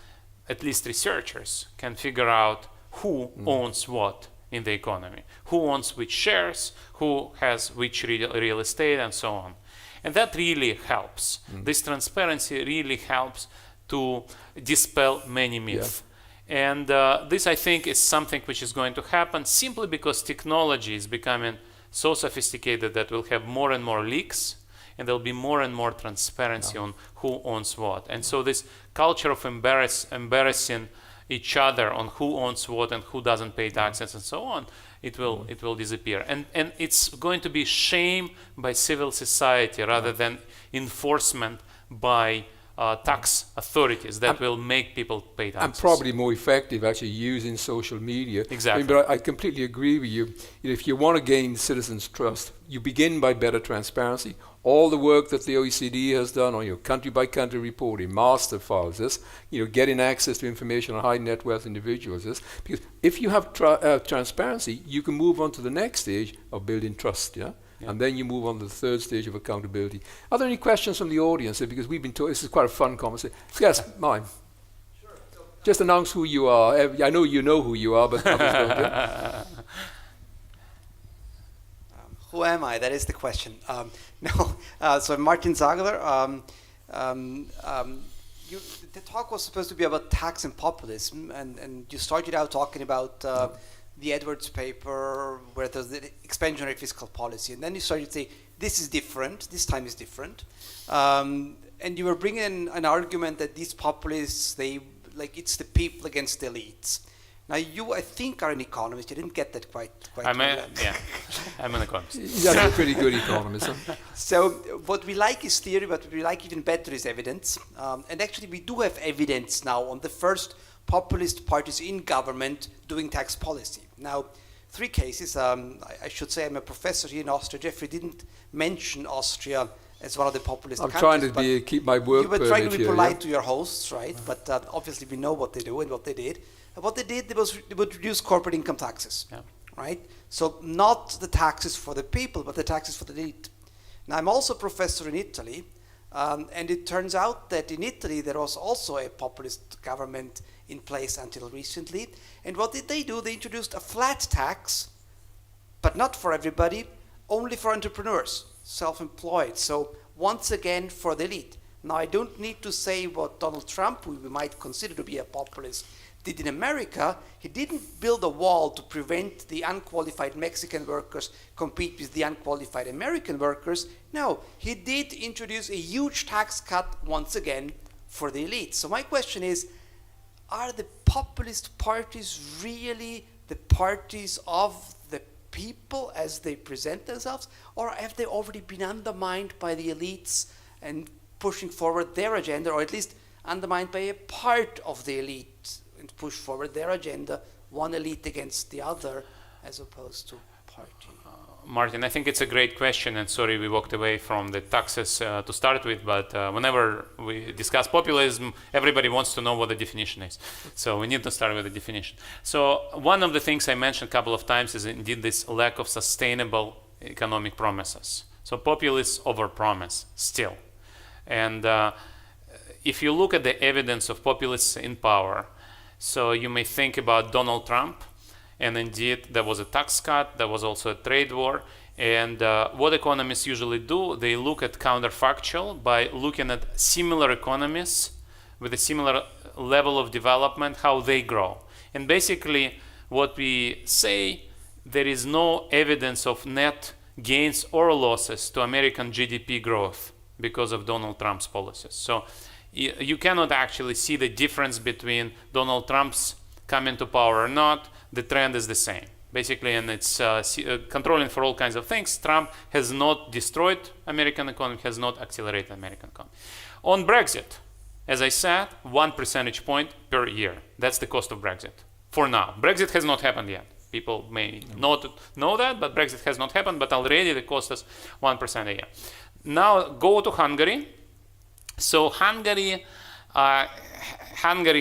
at least researchers can figure out who owns what in the economy, who owns which shares, who has which real estate, and so on. And that really helps. This transparency really helps to dispel many myths. And this, I think, is something which is going to happen simply because technology is becoming so sophisticated that we'll have more and more leaks, and there'll be more and more transparency on who owns what. And so this culture of embarrassing each other on who owns what and who doesn't pay taxes and so on, it will disappear. And it's going to be shame by civil society rather than enforcement by tax authorities that will make people pay taxes. And probably more effective actually using social media. Exactly. But I completely agree with you. If you want to gain citizens' trust, you begin by better transparency. All the work that the OECD has done on your country-by-country reporting, master files, getting access to information on high net worth individuals, because if you have transparency, you can move on to the next stage of building trust, yeah? And then you move on to the third stage of accountability. Are there any questions from the audience? Because we've been this is quite a fun conversation. Yes, mine. Sure. Just announce who you are. I know you know who you are, but others don't. Yeah? Who am I? That is the question. So Martin Zagler. The talk was supposed to be about tax and populism, and you started out talking about the Edwards paper, where there's the expansionary fiscal policy, and then you started to say this is different. This time is different, and you were bringing an argument that these populists, it's the people against the elites. Now you, I think, are an economist. You didn't get that quite. I'm an economist. You're a pretty good economist. Huh? So what we like is theory, but what we like even better is evidence. And actually, we do have evidence now on the first populist parties in government doing tax policy. Now, 3 cases. I should say I'm a professor here in Austria. Jeffrey didn't mention Austria as one of the populist countries. I'm trying to keep my work. You were trying to be polite to your hosts, right? But obviously we know what they do and what they did. And what they did was they would reduce corporate income taxes, right? So not the taxes for the people, but the taxes for the elite. Now I'm also a professor in Italy, and it turns out that in Italy there was also a populist government in place until recently. And what did they do? They introduced a flat tax, but not for everybody, only for entrepreneurs, self-employed. So once again for the elite. Now I don't need to say what Donald Trump, who we might consider to be a populist, did in America. He didn't build a wall to prevent the unqualified Mexican workers compete with the unqualified American workers. No, he did introduce a huge tax cut once again for the elite. So my question is, are the populist parties really the parties of the people as they present themselves, or have they already been undermined by the elites and pushing forward their agenda, or at least undermined by a part of the elite and push forward their agenda, one elite against the other, as opposed to party? Martin, I think it's a great question, and sorry we walked away from the taxes to start with, but whenever we discuss populism, everybody wants to know what the definition is. So we need to start with the definition. So one of the things I mentioned a couple of times is indeed this lack of sustainable economic promises. So populists overpromise still. And if you look at the evidence of populists in power, so you may think about Donald Trump, and indeed there was a tax cut, there was also a trade war, and what economists usually do, they look at counterfactual by looking at similar economies with a similar level of development, how they grow. And basically what we say, there is no evidence of net gains or losses to American GDP growth because of Donald Trump's policies. So you cannot actually see the difference between Donald Trump's coming to power or not. The trend is the same. Basically, and it's controlling for all kinds of things. Trump has not destroyed American economy, has not accelerated American economy. On Brexit, as I said, 1 percentage point per year. That's the cost of Brexit for now. Brexit has not happened yet. People may not know that, but Brexit has not happened, but already the cost is 1% a year. Now go to Hungary. So Hungary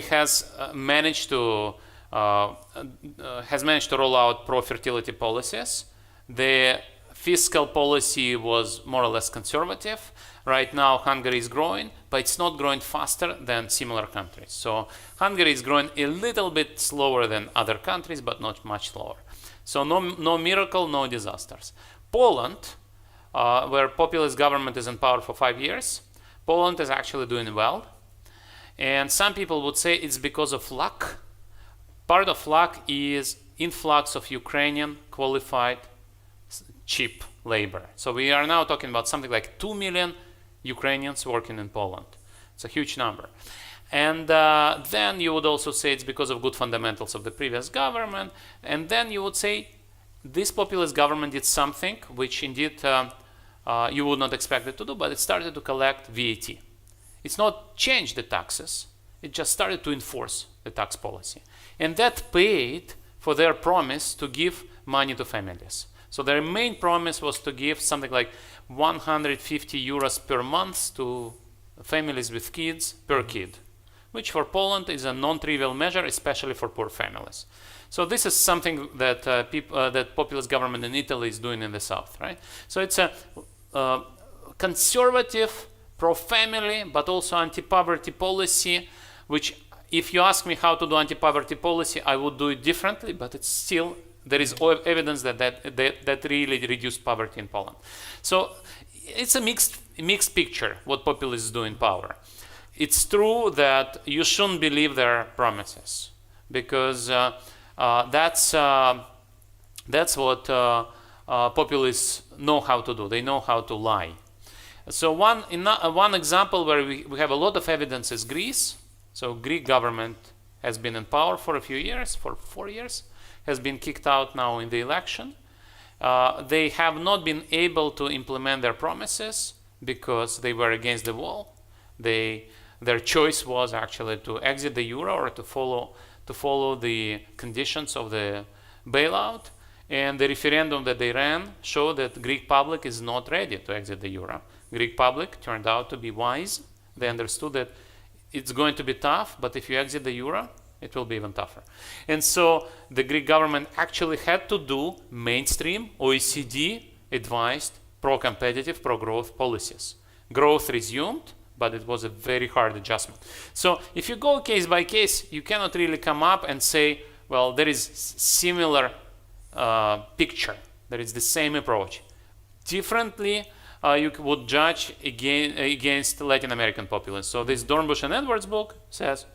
has managed to roll out pro-fertility policies. The fiscal policy was more or less conservative. Right now Hungary is growing, but it's not growing faster than similar countries. So Hungary is growing a little bit slower than other countries, but not much slower. So no miracle, no disasters. Poland, where populist government is in power for 5 years, Poland is actually doing well. And some people would say it's because of luck. Part of luck is influx of Ukrainian qualified cheap labor. So we are now talking about something like 2 million Ukrainians working in Poland. It's a huge number. And then you would also say it's because of good fundamentals of the previous government. And then you would say this populist government did something which indeed you would not expect it to do, but it started to collect VAT. It's not changed the taxes. It just started to enforce the tax policy. And that paid for their promise to give money to families. So their main promise was to give something like 150 euros per month to families with kids per kid, which for Poland is a non-trivial measure, especially for poor families. So this is something that that populist government in Italy is doing in the south, right? So it's a conservative, pro-family, but also anti-poverty policy, which if you ask me how to do anti-poverty policy, I would do it differently, but it's still, there is evidence that really reduced poverty in Poland. So it's a mixed picture what populists do in power. It's true that you shouldn't believe their promises, because that's what populists know how to do. They know how to lie. So one example where we have a lot of evidence is Greece. So Greek government has been in power for a few years, for 4 years, has been kicked out now in the election. They have not been able to implement their promises because they were against the wall. Their choice was actually to exit the euro or to follow the conditions of the bailout. And the referendum that they ran showed that the Greek public is not ready to exit the euro. Greek public turned out to be wise. They understood that it's going to be tough, but if you exit the euro, it will be even tougher. And so the Greek government actually had to do mainstream OECD advised pro-competitive, pro-growth policies. Growth resumed, but it was a very hard adjustment. So if you go case by case, you cannot really come up and say, well, there is similar picture. There is the same approach. Differently, you would judge against Latin American populists. So this Dornbusch and Edwards book says,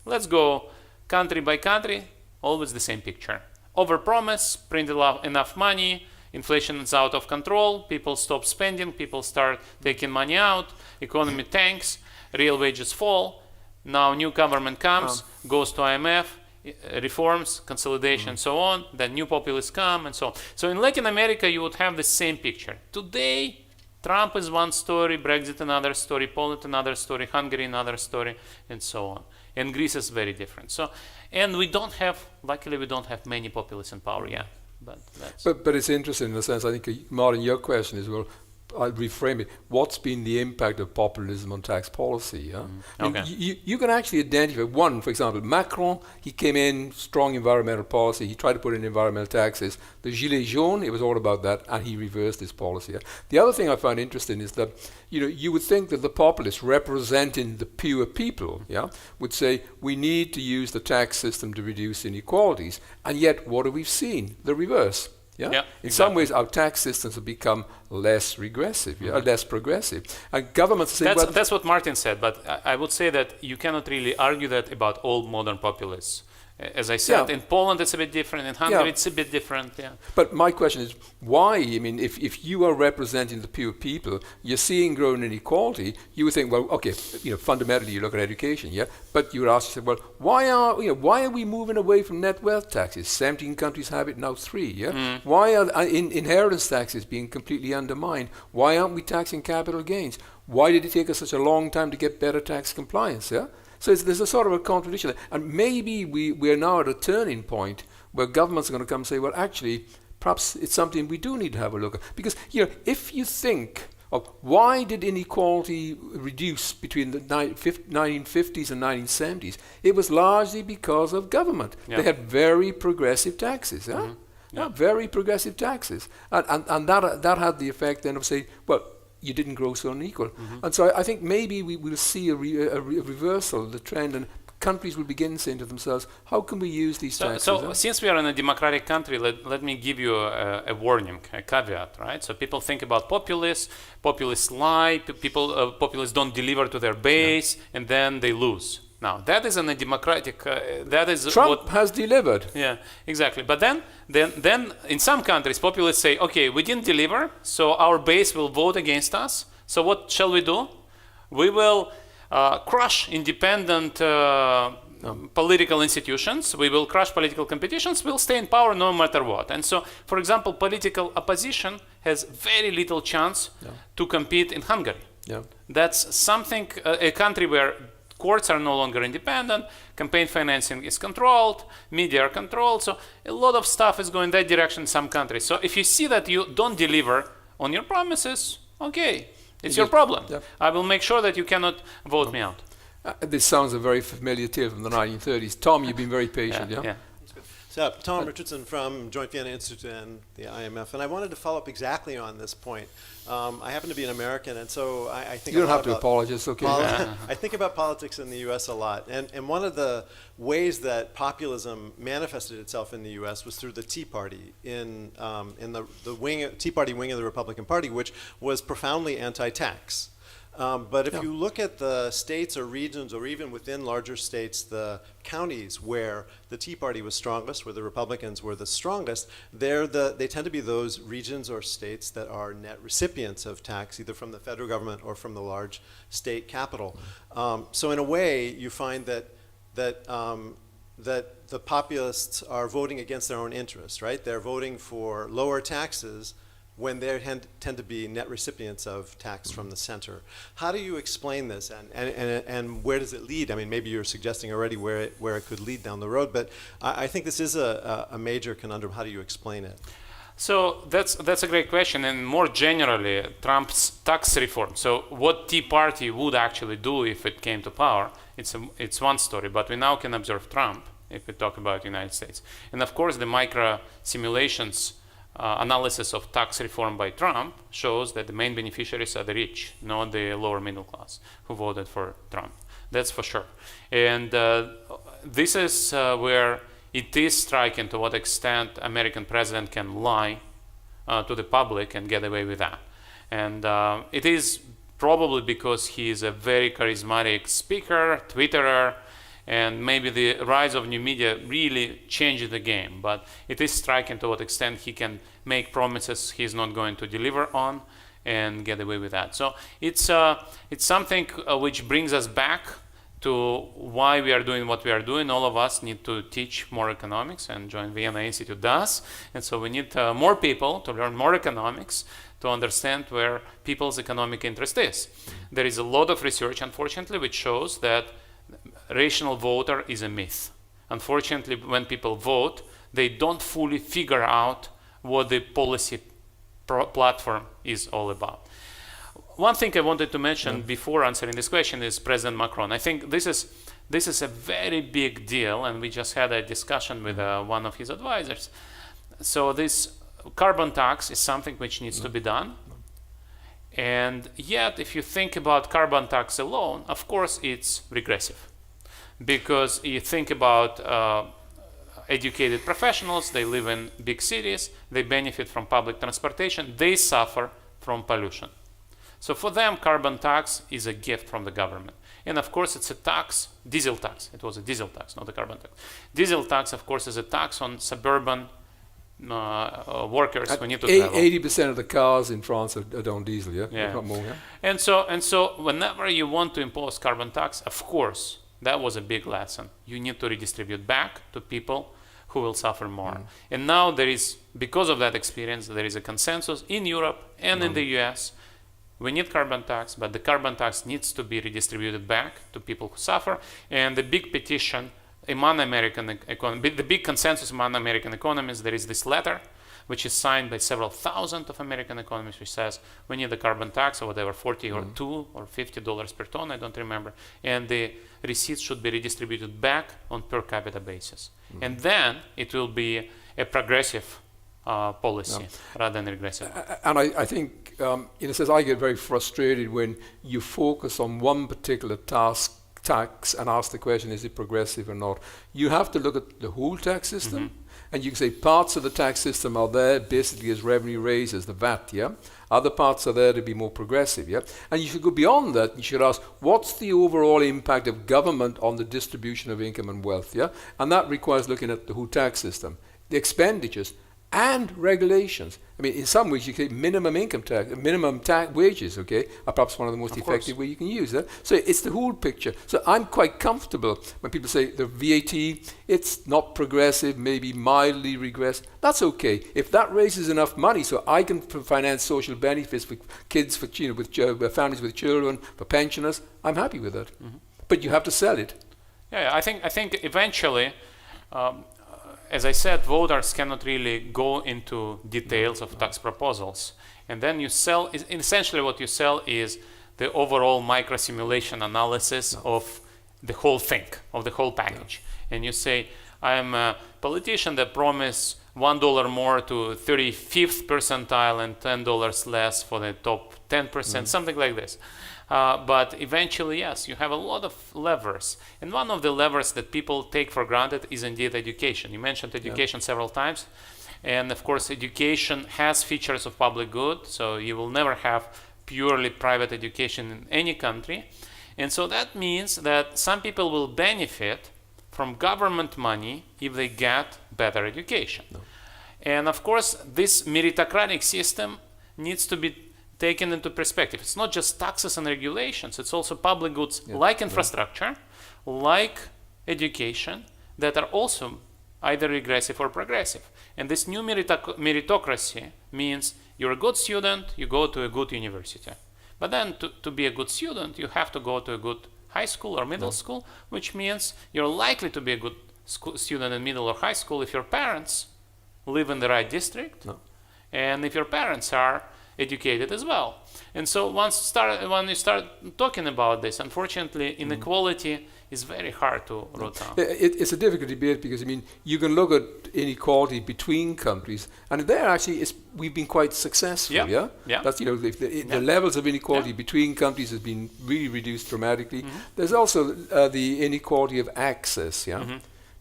let's go country by country, always the same picture. Overpromise, print enough money, inflation is out of control, people stop spending, people start taking money out, economy tanks, real wages fall. Now new government comes, goes to IMF, reforms, consolidation, and so on. Then new populists come, and so on. So in Latin America, you would have the same picture. Today, Trump is one story, Brexit another story, Poland another story, Hungary another story, and so on. And Greece is very different. So, and luckily we don't have many populists in power yet. But it's interesting in the sense, I think, Martin, your question is, well, I'll reframe it. What's been the impact of populism on tax policy? Yeah? I mean, you can actually identify one, for example, Macron, he came in, strong environmental policy, he tried to put in environmental taxes. The Gilets jaunes, it was all about that, and he reversed his policy. Yeah? The other thing I find interesting is that, you would think that the populists representing the pure people, would say, we need to use the tax system to reduce inequalities. And yet, what have we seen? The reverse. In some ways, our tax systems have become less regressive, less progressive. And governments say, that's what Martin said, but I would say that you cannot really argue that about all modern populists. As I said, in Poland it's a bit different, in Hungary it's a bit different. But my question is, why? I mean, if you are representing the pure people, you're seeing growing inequality, you would think, well, okay, fundamentally you look at education, but you would ask yourself, well, why are we moving away from net wealth taxes? 17 countries have it, now 3, Why are inheritance taxes being completely undermined? Why aren't we taxing capital gains? Why did it take us such a long time to get better tax compliance, So there's a sort of a contradiction there. And maybe we're now at a turning point where governments are going to come and say, well, actually, perhaps it's something we do need to have a look at. Because, if you think of why did inequality reduce between the 1950s and 1970s, it was largely because of government. They had very progressive taxes, very progressive taxes. And that had the effect then of saying, well, you didn't grow so unequal. And so I think maybe we will see a reversal of the trend, and countries will begin saying to themselves, how can we use these taxes? So since we are in a democratic country, let me give you a warning, a caveat, right? So people think about populists lie, populists don't deliver to their base, and then they lose. Now, that is in a democratic, that is Trump has delivered. Yeah, exactly. But then in some countries, populists say, okay, we didn't deliver, so our base will vote against us. So what shall we do? We will crush independent political institutions. We will crush political competitions. We'll stay in power no matter what. And so, for example, political opposition has very little chance to compete in Hungary. Yeah. That's something, a country where courts are no longer independent, campaign financing is controlled, media are controlled, so a lot of stuff is going that direction in some countries. So if you see that you don't deliver on your promises, okay, it's your problem. Yeah. I will make sure that you cannot vote me out. This sounds a very familiar tale from the 1930s. Tom, you've been very patient, yeah? So, Tom Richardson from Joint Vienna Institute and the IMF, and I wanted to follow up exactly on this point. I happen to be an American, and so I think You don't have to apologize, okay? I think about politics in the U.S. a lot, and one of the ways that populism manifested itself in the U.S. was through the Tea Party in the Tea Party wing of the Republican Party, which was profoundly anti-tax. But if you look at the states or regions, or even within larger states, the counties where the Tea Party was strongest, where the Republicans were the strongest, they tend to be those regions or states that are net recipients of tax, either from the federal government or from the large state capital. So in a way, you find that the populists are voting against their own interests, right? They're voting for lower taxes when they tend to be net recipients of tax from the center. How do you explain this, and where does it lead? I mean, maybe you're suggesting already where it could lead down the road, but I think this is a major conundrum. How do you explain it? So that's a great question, and more generally, Trump's tax reform. So what Tea Party would actually do if it came to power, it's one story, but we now can observe Trump if we talk about the United States. And of course, the micro simulations analysis of tax reform by Trump shows that the main beneficiaries are the rich, not the lower middle class who voted for Trump. That's for sure. And this is where it is striking to what extent American president can lie to the public and get away with that. And it is probably because he is a very charismatic speaker, Twitterer, and maybe the rise of new media really changed the game. But it is striking to what extent he can make promises he's not going to deliver on and get away with that. So it's something which brings us back to why we are doing what we are doing. All of us need to teach more economics, and Joint Vienna Institute does. And so we need more people to learn more economics to understand where people's economic interest is. There is a lot of research, unfortunately, which shows that rational voter is a myth. Unfortunately, when people vote, they don't fully figure out what the policy platform is all about. One thing I wanted to mention before answering this question is President Macron. I think this is a very big deal, and we just had a discussion with one of his advisors. So this carbon tax is something which needs to be done. And yet, if you think about carbon tax alone, of course, it's regressive. Because you think about educated professionals, they live in big cities, they benefit from public transportation, they suffer from pollution. So for them, carbon tax is a gift from the government. And of course, it's a tax, diesel tax. It was a diesel tax, not a carbon tax. Diesel tax, of course, is a tax on suburban workers who need to travel. 80% of the cars in France are on diesel, yeah? Yeah. Not more, yeah? And so whenever you want to impose carbon tax, of course, that was a big lesson. You need to redistribute back to people who will suffer more. And now there is, because of that experience, there is a consensus in Europe and in the US. We need carbon tax, but the carbon tax needs to be redistributed back to people who suffer. And the big petition among American economists, the big consensus among American economists, there is this letter which is signed by several thousand of American economists, which says we need a carbon tax or whatever, $40 or $2 or $50 per ton, I don't remember, and the receipts should be redistributed back on per capita basis. And then it will be a progressive policy rather than regressive. And I think, in a sense, I get very frustrated when you focus on one particular tax and ask the question, is it progressive or not? You have to look at the whole tax system. And you can say parts of the tax system are there basically as revenue raisers, the VAT, yeah? Other parts are there to be more progressive, yeah? And you should go beyond that. You should ask, what's the overall impact of government on the distribution of income and wealth, yeah? And that requires looking at the whole tax system, the expenditures, and regulations. I mean, in some ways, you could minimum income tax, minimum wages, okay, are perhaps one of the most effective ways you can use that. So it's the whole picture. So I'm quite comfortable when people say the VAT, it's not progressive, maybe mildly regress. That's okay. If that raises enough money so I can finance social benefits for kids, for with families with children, for pensioners, I'm happy with that. But you have to sell it. Yeah, I think eventually, as I said, voters cannot really go into details of tax proposals. And then you sell, essentially what you sell is the overall micro-simulation analysis of the whole thing, of the whole package. And you say, I'm a politician that promised $1 more to 35th percentile and $10 less for the top 10%, something like this. But eventually, yes, you have a lot of levers. And one of the levers that people take for granted is indeed education. You mentioned education several times. And of course, education has features of public good. So you will never have purely private education in any country. And so that means that some people will benefit from government money if they get better education. And of course, this meritocratic system needs to be taken into perspective. It's not just taxes and regulations, it's also public goods like infrastructure, like education, that are also either regressive or progressive. And this new meritocracy means you're a good student, you go to a good university. But then to be a good student, you have to go to a good high school or middle school, which means you're likely to be a good student in middle or high school if your parents live in the right district, and if your parents are educated as well. And so when you start talking about this, unfortunately, inequality is very hard to root out. It's a difficult debate because, I mean, you can look at inequality between countries, and there actually we've been quite successful, yeah? That's, the levels of inequality between countries has been really reduced dramatically. There's also the inequality of access,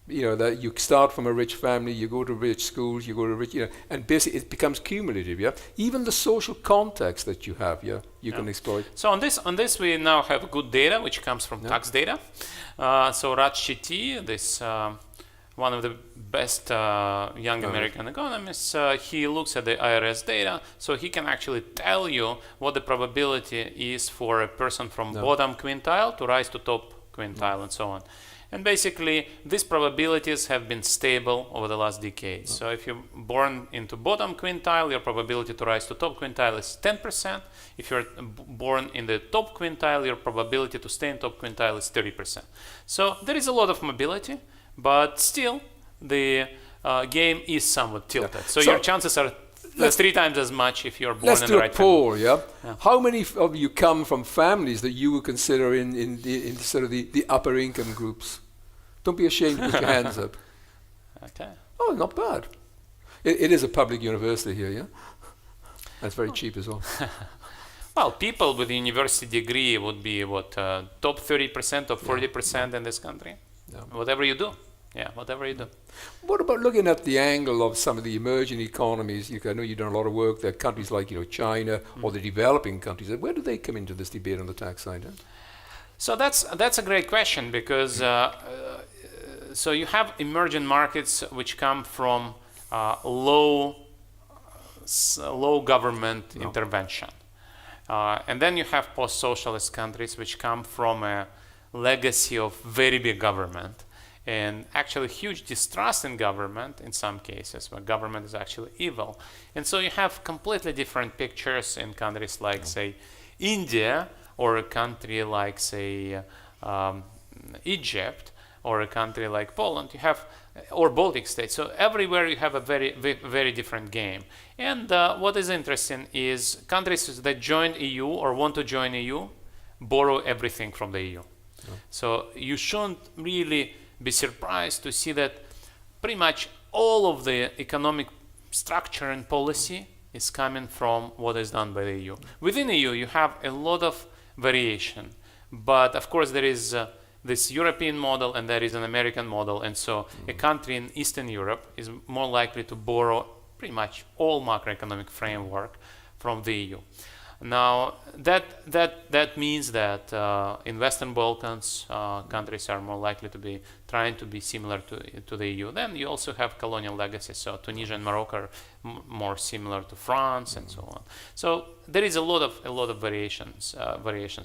that you start from a rich family, you go to rich schools, you go to rich, and basically it becomes cumulative, Even the social context that you have, you can exploit. So on this we now have good data, which comes from tax data. So Raj Chetty, this one of the best young American economists, he looks at the IRS data, so he can actually tell you what the probability is for a person from bottom quintile to rise to top quintile and so on. And basically, these probabilities have been stable over the last decade. So if you're born into bottom quintile, your probability to rise to top quintile is 10%. If you're born in the top quintile, your probability to stay in top quintile is 30%. So there is a lot of mobility, but still the game is somewhat tilted. So your chances are 3 times as much if you're born in the right family. Let's do a poll, How many of you come from families that you would consider in sort of the upper income groups? Don't be ashamed to put your hands up. Okay. Oh, not bad. It is a public university here, That's very cheap as well. Well, people with a university degree would be top 30%, top 40% in this country. Whatever you do. Whatever you do. What about looking at the angle of some of the emerging economies? I know you've done a lot of work there, countries like China or the developing countries. Where do they come into this debate on the tax side? So that's a great question because so you have emerging markets which come from low government intervention, and then you have post-socialist countries which come from a legacy of very big government. And actually huge distrust in government in some cases, where government is actually evil. And so you have completely different pictures in countries like, say, India, or a country like, say, Egypt, or a country like Poland, or Baltic states. So everywhere you have a very, very different game. And what is interesting is countries that join EU or want to join EU borrow everything from the EU. So you shouldn't really be surprised to see that pretty much all of the economic structure and policy is coming from what is done by the EU. Within the EU, you have a lot of variation, but of course there is this European model and there is an American model, and so a country in Eastern Europe is more likely to borrow pretty much all macroeconomic framework from the EU. Now that means that in Western Balkans countries are more likely to be trying to be similar to the EU. Then you also have colonial legacies. So Tunisia and Morocco are more similar to France and so on. So there is a lot of variations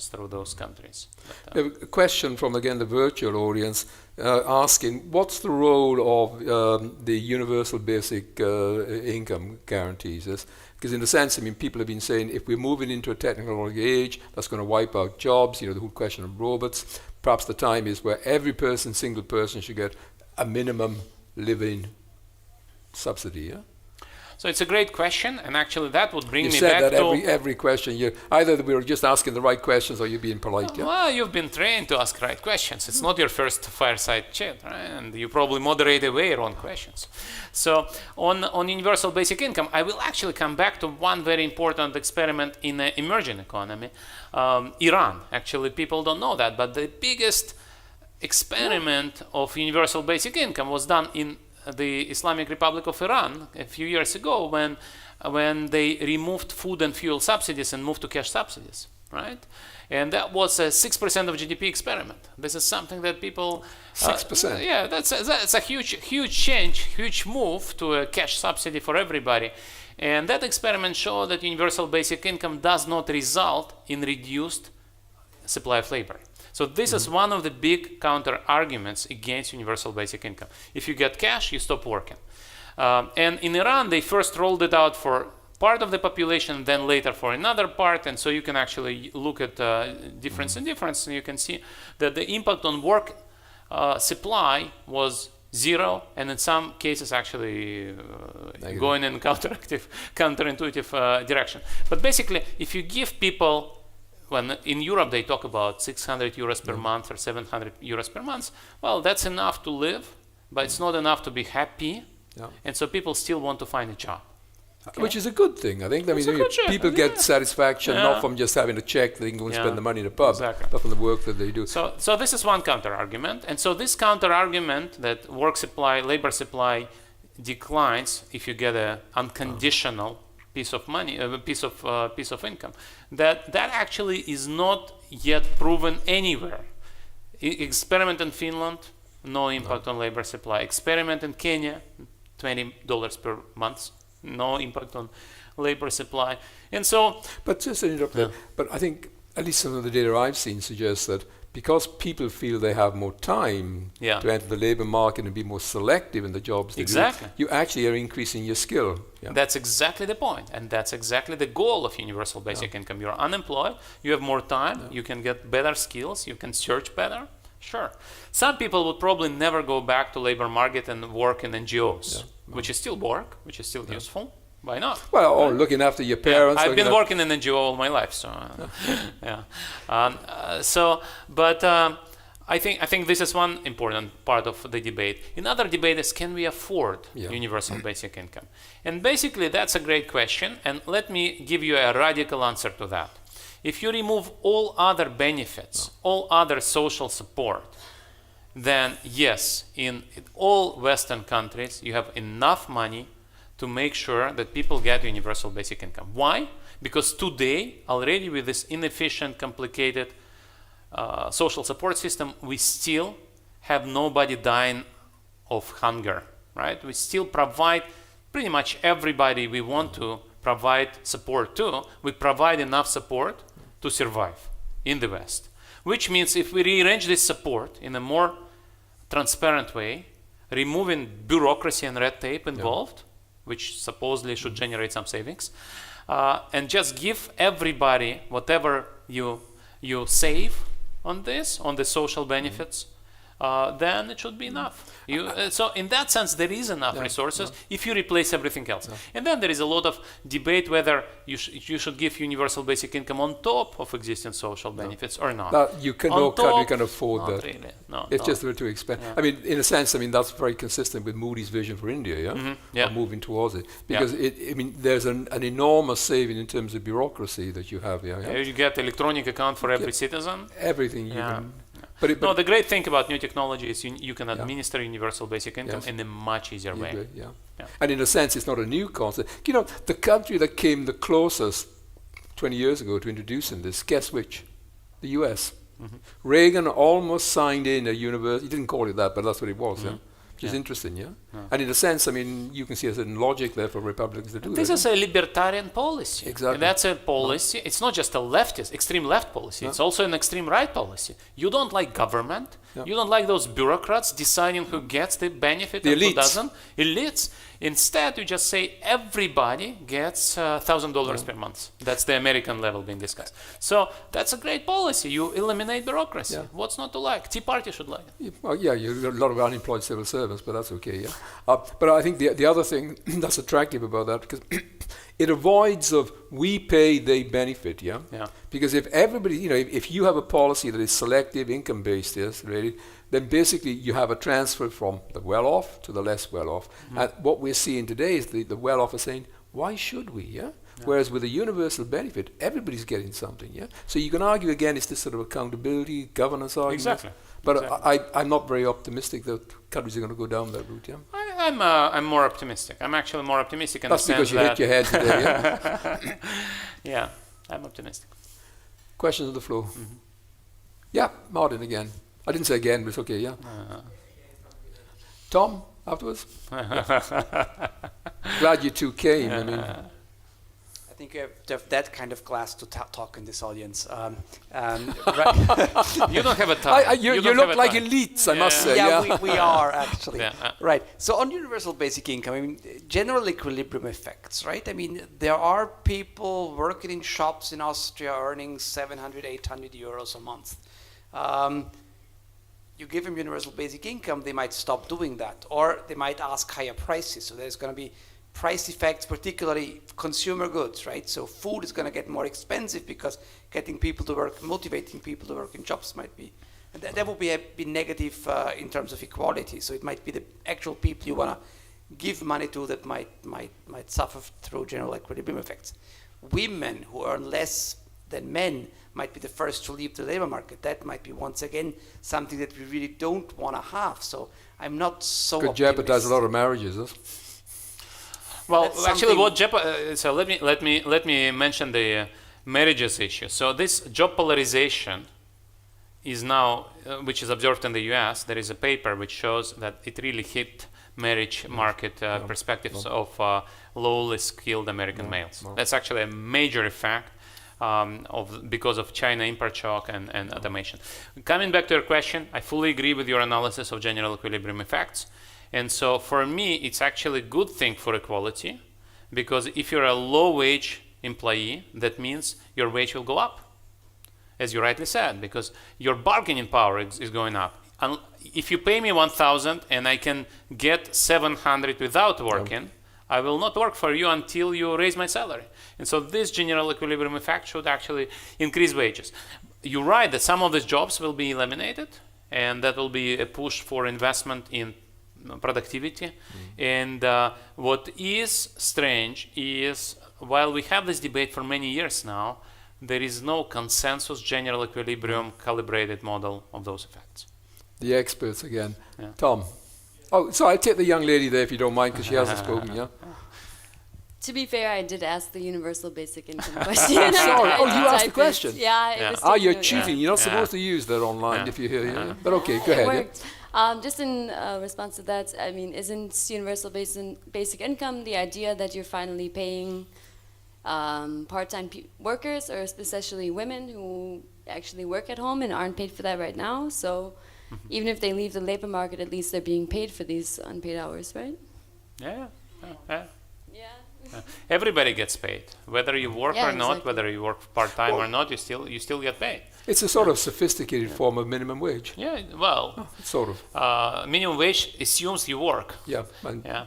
through those countries. But, A question from again the virtual audience asking what's the role of the universal basic income guarantees? Because in a sense, I mean, people have been saying if we're moving into a technological age, that's going to wipe out jobs. The whole question of robots. Perhaps the time is where every person, single person, should get a minimum living subsidy. Yeah. So it's a great question, and actually that would bring You me said back that to every question. Either we were just asking the right questions or you're being polite. Yeah. well, you've been trained to ask right questions. It's not your first fireside chat, right? And you probably moderate away your own questions. So on universal basic income, I will actually come back to one very important experiment in an emerging economy, Iran. Actually, people don't know that, but the biggest experiment of universal basic income was done in the Islamic Republic of Iran a few years ago when they removed food and fuel subsidies and moved to cash subsidies, right? And that was a 6% of GDP experiment. This is something that people 6%. Yeah, that's a huge change, huge move to a cash subsidy for everybody. And that experiment showed that universal basic income does not result in reduced supply of labor. So this is one of the big counter arguments against universal basic income. If you get cash, you stop working. And in Iran, they first rolled it out for part of the population, then later for another part. And so you can actually look at difference and difference, and you can see that the impact on work supply was zero, and in some cases actually going in counterintuitive direction. But basically, if you give people, when in Europe they talk about 600 euros per month or 700 euros per month, well, that's enough to live, but it's not enough to be happy. Yeah. And so people still want to find a job. Okay. Which is a good thing, I think. I It's mean, a good people thing, get yeah. satisfaction Yeah. not from just having a check, they can go and Yeah. spend the money in a pub, Exactly. but from the work that they do. So this is one counter argument, and so this counter argument that work supply, labor supply declines if you get an unconditional piece of money, piece of income, that actually is not yet proven anywhere. Experiment in Finland, no impact on labor supply. Experiment in Kenya, $20 per month, no impact on labor supply. And so, But just to interrupt there, but I think at least some of the data I've seen suggests that because people feel they have more time Yeah. to enter the labor market and be more selective in the jobs they Exactly. do, you actually are increasing your skill. Yeah. that's exactly the point, and that's exactly the goal of universal basic income. You're unemployed, you have more time, you can get better skills, you can search better. Sure. Some people would probably never go back to labor market and work in NGOs, which is still work, which is still useful. Why not? Well, or looking after your parents. I've looking been working in NGO all my life, so I think this is one important part of the debate. Another debate is, can we afford universal basic income? And basically, that's a great question. And let me give you a radical answer to that. If you remove all other benefits, all other social support, then yes, in all Western countries, you have enough money to make sure that people get universal basic income. Why? Because today, already with this inefficient, complicated social support system, we still have nobody dying of hunger, right? We still provide pretty much everybody we want to provide support to. We provide enough support to survive in the West. Which means if we rearrange this support in a more transparent way, removing bureaucracy and red tape involved, which supposedly should generate some savings, and just give everybody whatever you save on this, on the social benefits, then it should be enough. So in that sense, there is enough resources if you replace everything else. And then there is a lot of debate whether you should give universal basic income on top of existing social benefits or not. No country can afford not that. Really. No, It's just a bit too expensive. I mean, in a sense, that's very consistent with Moody's vision for India, Or moving towards it. Because there's an enormous saving in terms of bureaucracy that you have here. You get electronic account for every citizen. Everything you can. But the great thing about new technology is you can administer universal basic income in a much easier way. And in a sense, it's not a new concept. The country that came the closest 20 years ago to introducing this. Guess which? The US. Reagan almost signed in a university. He didn't call it that, but that's what it was. Yeah? Which is interesting, yeah? And in a sense, I mean, you can see a certain logic there for Republicans to do This that. is a libertarian policy. Exactly. And that's a policy. It's not just a leftist, extreme left policy. It's also an extreme right policy. You don't like government. You don't like those bureaucrats deciding who gets the benefit The and who elites. doesn't. Elites. Instead, you just say everybody gets $1,000 per month. That's the American level being discussed. So that's a great policy. You eliminate bureaucracy. Yeah. What's not to like? Tea Party should like it. Well, yeah, you've got a lot of unemployed civil servants, but that's okay, yeah. But I think the other thing that's attractive about that, because it avoids of we pay, they benefit, yeah? Yeah. Because if everybody, you know, if you have a policy that is selective, income-based, yes, really, then basically you have a transfer from the well-off to the less well-off. And what we're seeing today is the well-off are saying, why should we, yeah? Whereas with a universal benefit, everybody's getting something, yeah? So you can argue again, it's this sort of accountability, governance argument. Exactly. But Exactly. I'm not very optimistic that countries are going to go down that route, yeah? I'm more optimistic. I'm actually more optimistic in That's the sense because you that hit your head today, yeah? yeah, I'm optimistic. Questions on the floor? Yeah, Martin again. I didn't say again, but it's okay, yeah. Tom, afterwards? Glad you two came. I mean, I think you have to have that kind of glass to talk in this audience. You don't have a time. you don't look have a like time. elites, I must say. yeah, we are actually. Yeah. Right. So on universal basic income, I mean, general equilibrium effects, right? I mean, there are people working in shops in Austria earning 700, 800 euros a month. You give them universal basic income, they might stop doing that, or they might ask higher prices. So there's going to be price effects, particularly consumer goods, right? So food is going to get more expensive because getting people to work, motivating people to work in jobs might be, and that would be negative in terms of equality. So it might be the actual people you want to give money to that might suffer through general equilibrium effects. Women who earn less than men might be the first to leave the labor market. That might be once again something that we really don't want to have. So I'm not so could jeopardize a lot of marriages. Huh? Well, That's actually, something- so let me mention the marriages issue. So this job polarization is now, which is observed in the U.S. There is a paper which shows that it really hit marriage market perspectives of lowly skilled American males. That's actually a major effect because of China import shock and automation. Coming back to your question, I fully agree with your analysis of general equilibrium effects. And so for me, it's actually a good thing for equality, because if you're a low-wage employee, that means your wage will go up, as you rightly said, because your bargaining power is going up. And if you pay me 1,000 and I can get 700 without working, I will not work for you until you raise my salary. And so this general equilibrium effect should actually increase wages. You're right that some of these jobs will be eliminated, and that will be a push for investment in productivity. And what is strange is, while we have this debate for many years now, there is no consensus general equilibrium calibrated model of those effects. The experts again. Yeah. Tom. Oh, so I'll take the young lady there if you don't mind, because she hasn't spoken, yeah? To be fair, I did ask the universal basic income question. Sorry. Oh, you asked the Typed it. question? Yeah, it Yeah. was You're taken- cheating. You're not Yeah. supposed to use that online if you hear you. But okay, go It ahead. yeah. worked. Just in response to that, I mean, isn't universal basic income the idea that you're finally paying part-time workers, or especially women who actually work at home and aren't paid for that right now? So even if they leave the labor market, at least they're being paid for these unpaid hours, right? Yeah. Yeah. Everybody gets paid, whether you work Yeah, or not, exactly. whether you work part-time or not. You still get paid. It's a sort of sophisticated form of minimum wage. Yeah. Well, Sort of. minimum wage assumes you work. Yeah. And Yeah.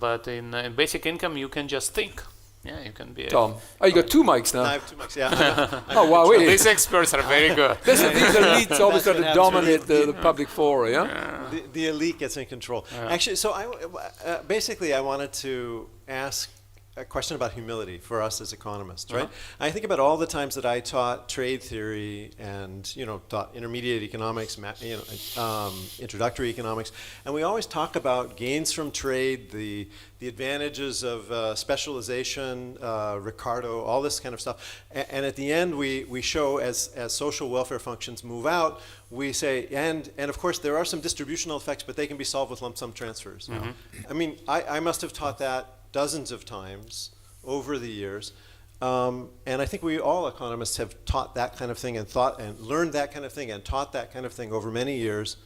But in basic income, you can just think. Yeah, you can be. Tom. Oh, you got two mics I now. have too much. Yeah. Oh, wow. Wait. These experts are very good. These elites always try to That's what dominate happens the public fora, yeah? The elite gets in control. Actually, so basically I wanted to ask a question about humility for us as economists, right? I think about all the times that I taught trade theory and taught intermediate economics, introductory economics, and we always talk about gains from trade, the advantages of specialization, Ricardo, all this kind of stuff, and at the end we show as social welfare functions move out, we say, and of course there are some distributional effects, but they can be solved with lump sum transfers. I mean, I must have taught that dozens of times over the years, and I think all economists have taught that kind of thing and learned that kind of thing and taught that kind of thing over many years.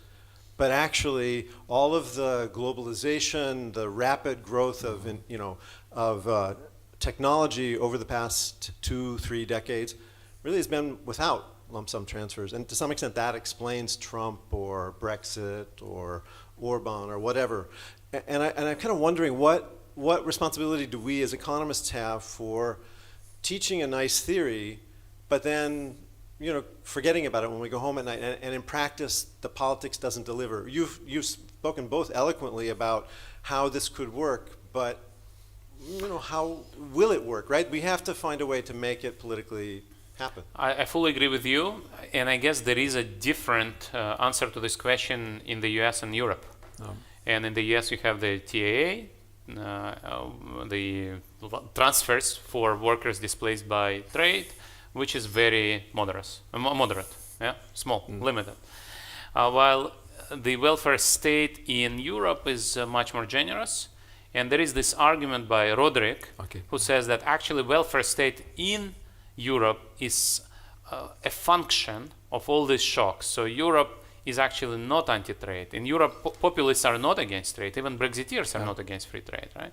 But actually, all of the globalization, the rapid growth of technology over the past 2-3 decades, really has been without lump sum transfers, and to some extent that explains Trump or Brexit or Orban or whatever. And I'm kind of wondering what responsibility do we as economists have for teaching a nice theory, but then forgetting about it when we go home at night, and in practice the politics doesn't deliver. You've spoken both eloquently about how this could work, but how will it work, right? We have to find a way to make it politically happen. I fully agree with you, and I guess there is a different answer to this question in the US and Europe. And in the US you have the TAA, the transfers for workers displaced by trade, which is very moderate, small, limited. While the welfare state in Europe is much more generous, and there is this argument by Roderick, who says that actually welfare state in Europe is a function of all these shocks. So Europe is actually not anti-trade. In Europe, populists are not against trade. Even Brexiteers are not against free trade, right?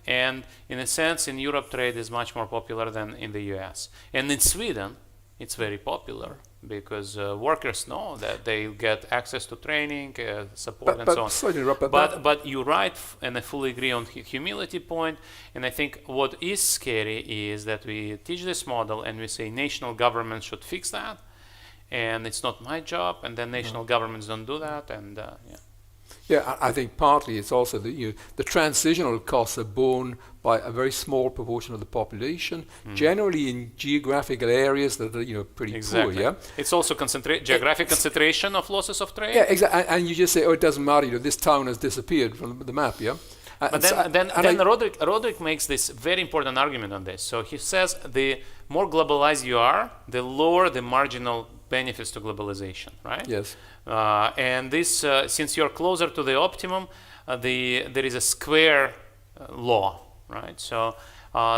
And in a sense, in Europe, trade is much more popular than in the US. And in Sweden, it's very popular because workers know that they get access to training, support, and so on. Sorry to interrupt, But you're right, and I fully agree on the humility point. And I think what is scary is that we teach this model and we say national governments should fix that, and it's not my job, and then national governments don't do that, and Yeah, I think partly it's also the transitional costs are borne by a very small proportion of the population, generally in geographical areas that are pretty poor. Yeah, it's also geographic concentration of losses of trade. Yeah, exactly. And you just say, oh, it doesn't matter. This town has disappeared from the map. Yeah. But then Roderick makes this very important argument on this. So he says the more globalized you are, the lower the marginal benefits to globalization, right? Yes. And this, since you're closer to the optimum, there is a square law, right? So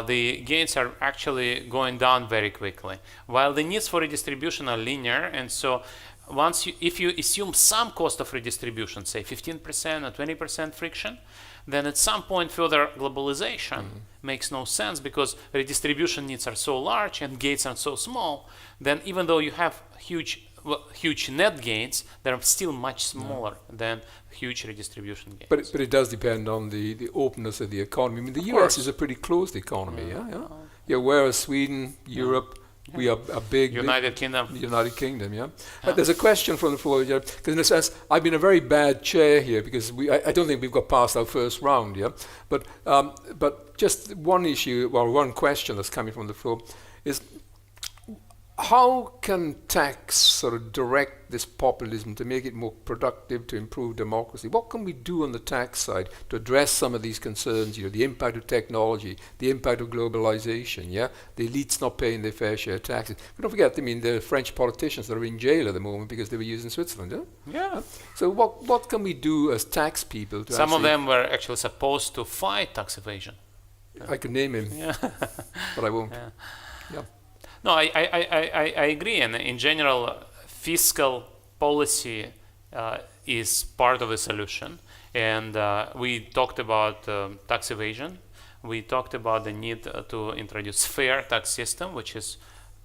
the gains are actually going down very quickly, while the needs for redistribution are linear. And so if you assume some cost of redistribution, say 15% or 20% friction, then at some point further globalization makes no sense, because redistribution needs are so large and gains are so small. Then even though you have huge net gains, they're still much smaller than huge redistribution gains. But it does depend on the openness of the economy. I mean, the US is a pretty closed economy. Yeah. Whereas Sweden, Europe, we are a big United Kingdom. Yeah. But there's a question from the floor, because in a sense, I've been a very bad chair here because I don't think we've got past our first round. Yeah. But just one issue, or one question that's coming from the floor is, how can tax sort of direct this populism to make it more productive, to improve democracy? What can we do on the tax side to address some of these concerns, the impact of technology, the impact of globalization, the elites not paying their fair share of taxes? But don't forget, the French politicians that are in jail at the moment because they were using Switzerland, Yeah. So what can we do as tax people to Some of them were actually supposed to fight tax evasion. I could name him, but I won't. Yeah. No, I agree, and in general, fiscal policy is part of the solution. And we talked about tax evasion. We talked about the need to introduce fair tax system, which is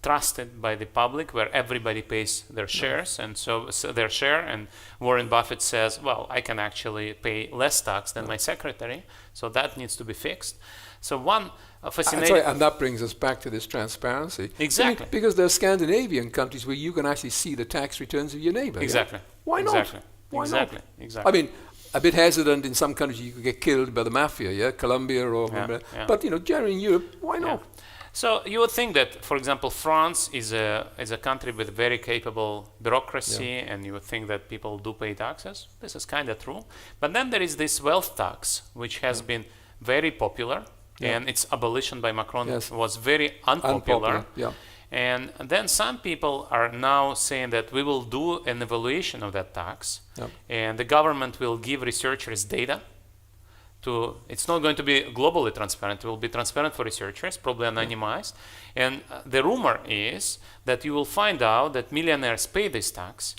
trusted by the public, where everybody pays their shares, and so their share. And Warren Buffett says, well, I can actually pay less tax than my secretary, so that needs to be fixed. So one fascinating... and that brings us back to this transparency. Exactly. Because there are Scandinavian countries where you can actually see the tax returns of your neighbor. Exactly. Yeah? Why not? Exactly. Why exactly. not? Exactly. I mean, a bit hesitant in some countries. You could get killed by the mafia, yeah, Colombia or but generally in Europe, why not? So you would think that, for example, France is a country with very capable bureaucracy, and you would think that people do pay taxes. This is kind of true. But then there is this wealth tax, which has been very popular, and its abolition by Macron was very unpopular. And then some people are now saying that we will do an evaluation of that tax, and the government will give researchers data. It's not going to be globally transparent. It will be transparent for researchers, probably anonymized. And the rumor is that you will find out that millionaires pay this tax,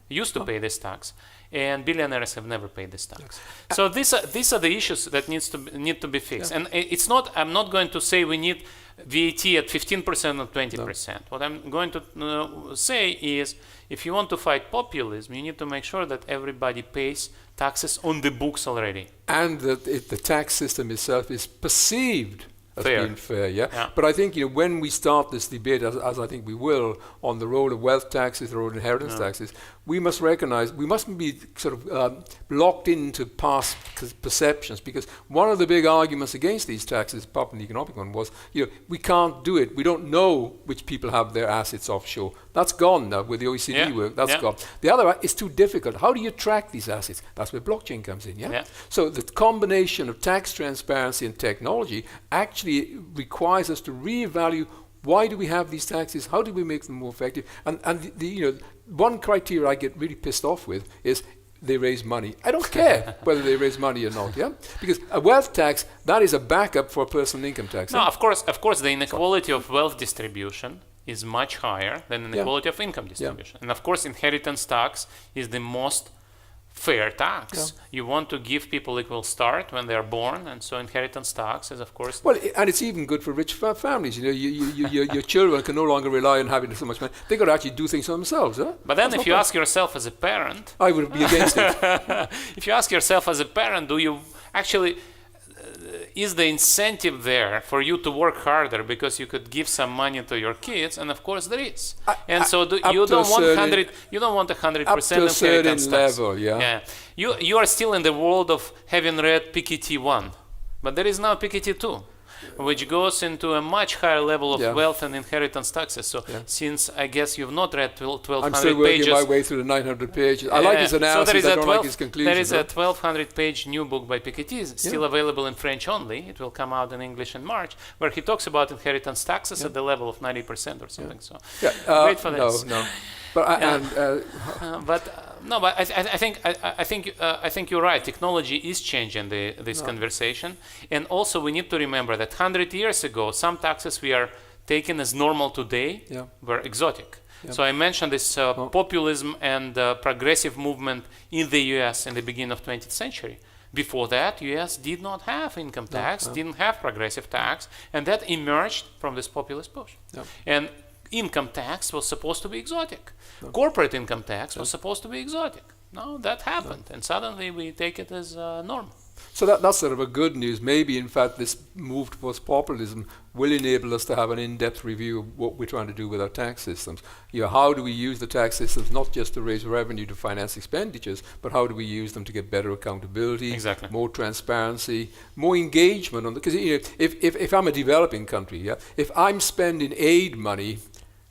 used to pay this tax, and billionaires have never paid this tax. So these are the issues that need to be fixed. And it's not. I'm not going to say we need VAT at 15% or 20%. What I'm going to say is, if you want to fight populism, you need to make sure that everybody pays taxes on the books already. And that the tax system itself is perceived as being fair, But I think when we start this debate, as I think we will, on the role of wealth taxes, the role of inheritance taxes, we must recognize, we mustn't be sort of locked into past perceptions, because one of the big arguments against these taxes, apart from the economic one, was we can't do it. We don't know which people have their assets offshore. That's gone now with the OECD work. That's gone. The other is too difficult. How do you track these assets? That's where blockchain comes in. So the combination of tax transparency and technology actually requires us to reevaluate why do we have these taxes? How do we make them more effective? And the one criteria I get really pissed off with is they raise money. I don't care whether they raise money or not, because a wealth tax, that is a backup for a personal income tax. No, of course, the inequality of wealth distribution is much higher than inequality of income distribution. And of course, inheritance tax is the most fair tax. You want to give people equal start when they are born, and so inheritance tax is, of course. Well, and it's even good for rich families. Your children can no longer rely on having so much money. They got to actually do things for themselves. But then, if you ask yourself as a parent, I would be against it. If you ask yourself as a parent, do you actually? Is the incentive there for you to work harder because you could give some money to your kids? And of course there is. And so you don't want 100% inheritance tax. Level, You are still in the world of having read Piketty 1, but there is now Piketty 2, which goes into a much higher level of wealth and inheritance taxes. So since I guess you've not read 1,200 pages. I'm still working my way through the 900 pages. I like his analysis, I don't like his conclusions. There is a 1,200 page new book by Piketty, still available in French only. It will come out in English in March, where he talks about inheritance taxes at the level of 90% or something. So wait for this. No. But I think you're right. Technology is changing this conversation, and also we need to remember that 100 years ago, some taxes we are taking as normal today were exotic. So I mentioned this populism and progressive movement in the U.S. in the beginning of 20th century. Before that, U.S. did not have income tax, didn't have progressive tax, and that emerged from this populist push. And income tax was supposed to be exotic. Corporate income tax was supposed to be exotic. No, that happened, and suddenly we take it as normal. So that's sort of a good news. Maybe, in fact, this move towards populism will enable us to have an in-depth review of what we're trying to do with our tax systems. How do we use the tax systems not just to raise revenue to finance expenditures, but how do we use them to get better accountability, more transparency, more engagement? Because if I'm a developing country, if I'm spending aid money,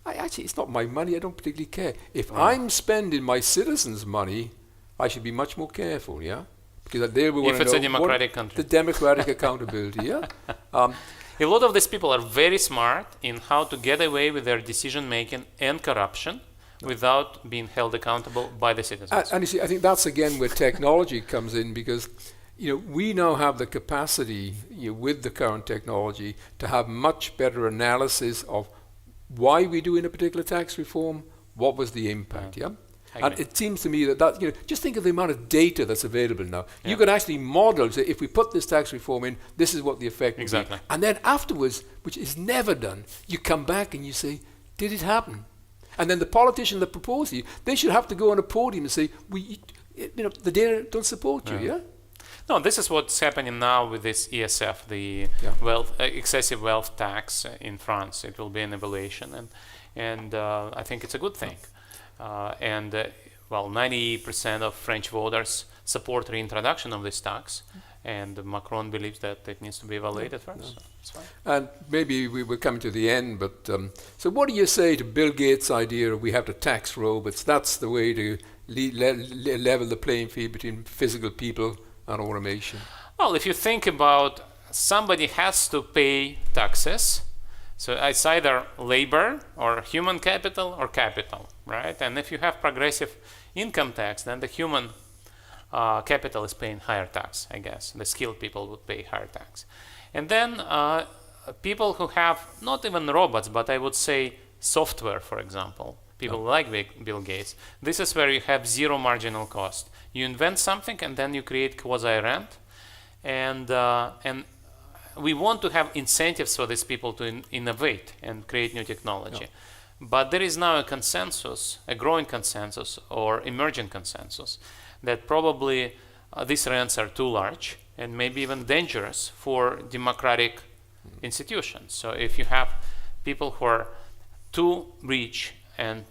actually, it's not my money. I don't particularly care. If I'm spending my citizens' money, I should be much more careful, because they will want to know a democratic country. The democratic accountability, A lot of these people are very smart in how to get away with their decision-making and corruption without being held accountable by the citizens. And you see, I think that's again where technology comes in, because we now have the capacity with the current technology to have much better analysis of why we do in a particular tax reform, what was the impact, And it seems to me that just think of the amount of data that's available now. You can actually model, say, if we put this tax reform in, this is what the effect will be. And then afterwards, which is never done, you come back and you say, did it happen? And then the politician that proposed it, they should have to go on a podium and say, the data don't support you, No, this is what's happening now with this ESF, the excessive wealth tax in France. It will be an evaluation, and I think it's a good thing. 90% of French voters support reintroduction of this tax, and Macron believes that it needs to be evaluated first. So it's fine. And maybe we were coming to the end, but so what do you say to Bill Gates' idea of we have to tax robots? That's the way to level the playing field between physical people and automation. Well, if you think about somebody has to pay taxes, so it's either labor or human capital or capital, right? And if you have progressive income tax, then the human capital is paying higher tax, I guess. The skilled people would pay higher tax. And then people who have not even robots, but I would say software, for example, people like Bill Gates, this is where you have zero marginal cost. You invent something and then you create quasi-rent, and we want to have incentives for these people to innovate and create new technology. But there is now a consensus, a growing consensus or emerging consensus, that probably these rents are too large and maybe even dangerous for democratic institutions. So if you have people who are too rich and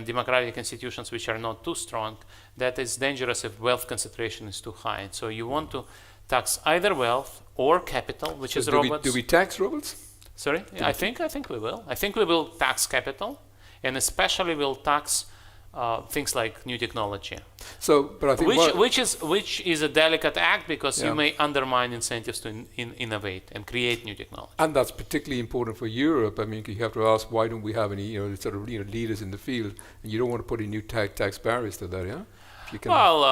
democratic institutions which are not too strong, that is dangerous if wealth concentration is too high. And so you want to tax either wealth or capital, which is robots. Do we tax robots? Sorry, I think we will. I think we will tax capital, and especially we'll tax things like new technology. So, but I think which is a delicate act because you may undermine incentives to innovate and create new technology. And that's particularly important for Europe. I mean, you have to ask, why don't we have any leaders in the field? And you don't want to put any new tax barriers to that, yeah? Well,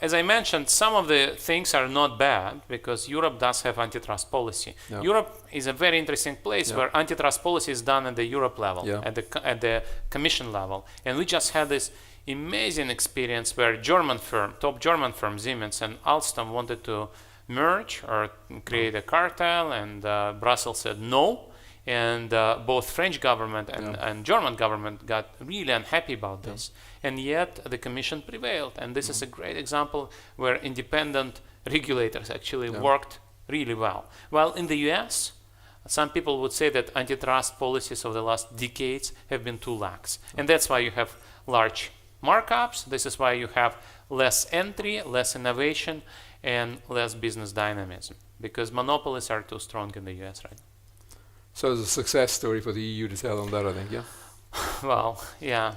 as I mentioned, some of the things are not bad because Europe does have antitrust policy. Yeah. Europe is a very interesting place where antitrust policy is done at the Europe level, at the Commission level. And we just had this amazing experience where top German firm Siemens and Alstom wanted to merge or create a cartel, and Brussels said no. And both French government and German government got really unhappy about this. And yet the Commission prevailed. And this is a great example where independent regulators actually worked really well. While in the US, some people would say that antitrust policies of the last decades have been too lax. And that's why you have large markups. This is why you have less entry, less innovation, and less business dynamism. Because monopolies are too strong in the US right now. So it's a success story for the EU to tell on that, I think, yeah? Well, yeah.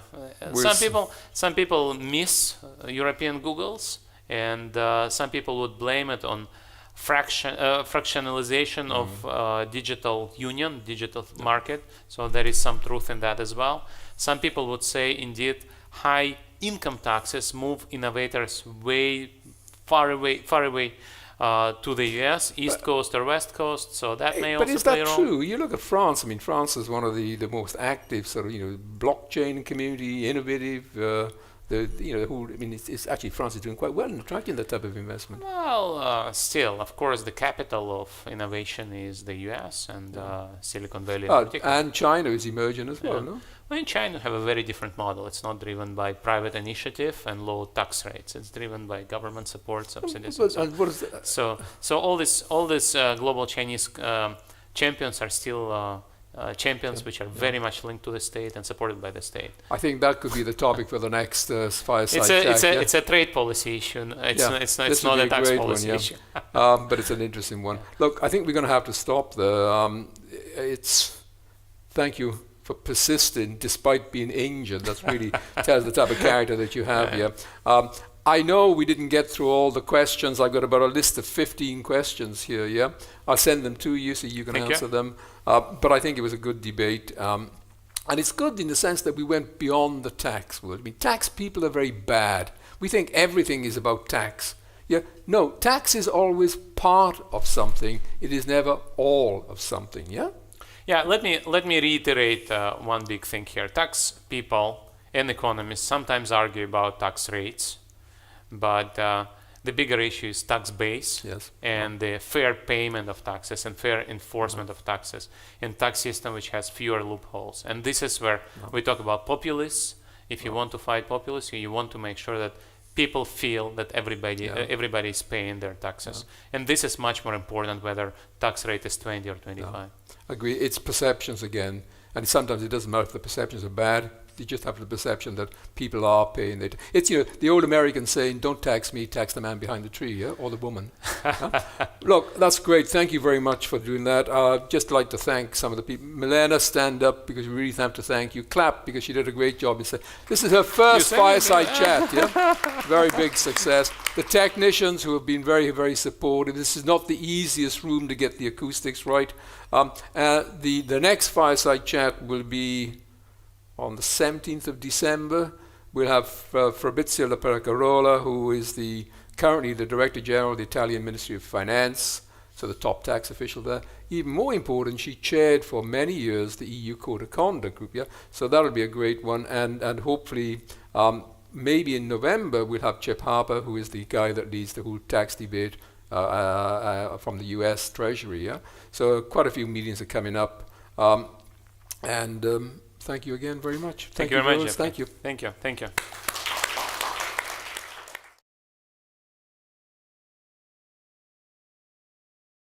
Some people miss European Googles, and some people would blame it on fractionalization of digital union, digital market. So there is some truth in that as well. Some people would say, indeed, high income taxes move innovators far away to the US, East Coast or West Coast, so that may also play a role. But is that true? You look at France. I mean, France is one of the most active sort of blockchain community, innovative. It's actually France is doing quite well in attracting that type of investment. Well, still, of course, the capital of innovation is the US and Silicon Valley. And China is emerging as well, no? Well, in China, have a very different model. It's not driven by private initiative and low tax rates. It's driven by government support, subsidies. So all this global Chinese champions are still champions which are very much linked to the state and supported by the state. I think that could be the topic for the next Fireside Chat. It's a trade policy issue. It's not a tax policy issue. But it's an interesting one. Look, I think we're going to have to stop there. Thank you for persisting despite being injured. That's really tells the type of character that you have here. I know we didn't get through all the questions. I've got about a list of 15 questions here, yeah? I'll send them to you so you can answer them. But I think it was a good debate. And it's good in the sense that we went beyond the tax world. I mean, tax people are very bad. We think everything is about tax. Yeah, no, tax is always part of something. It is never all of something, yeah? Yeah, let me reiterate one big thing here. Tax people and economists sometimes argue about tax rates, but the bigger issue is tax base and the fair payment of taxes and fair enforcement of taxes and tax system which has fewer loopholes. And this is where we talk about populists. If you want to fight populists, you want to make sure that people feel that everybody is paying their taxes. And this is much more important whether tax rate is 20 or 25. Agree. It's perceptions again. And sometimes it doesn't matter if the perceptions are bad. You just have the perception that people are paying it. It's, you know, the old American saying, don't tax me, tax the man behind the tree, yeah? Or the woman. Look, that's great. Thank you very much for doing that. I'd just like to thank some of the people. Milena, stand up, because we really have to thank you. Clap, because she did a great job. This is her first Fireside Chat, yeah? Very big success. The technicians who have been very, very supportive. This is not the easiest room to get the acoustics right. The next Fireside Chat will be on the 17th of December. We'll have Fabrizio La Percarola, who is currently the Director General of the Italian Ministry of Finance, so the top tax official there. Even more important, she chaired for many years the EU Code of Conduct Group, yeah? So that'll be a great one, and hopefully maybe in November we'll have Chip Harper, who is the guy that leads the whole tax debate from the US Treasury, yeah? So quite a few meetings are coming up, thank you again very much. Thank you very much. Thank you. Thank you.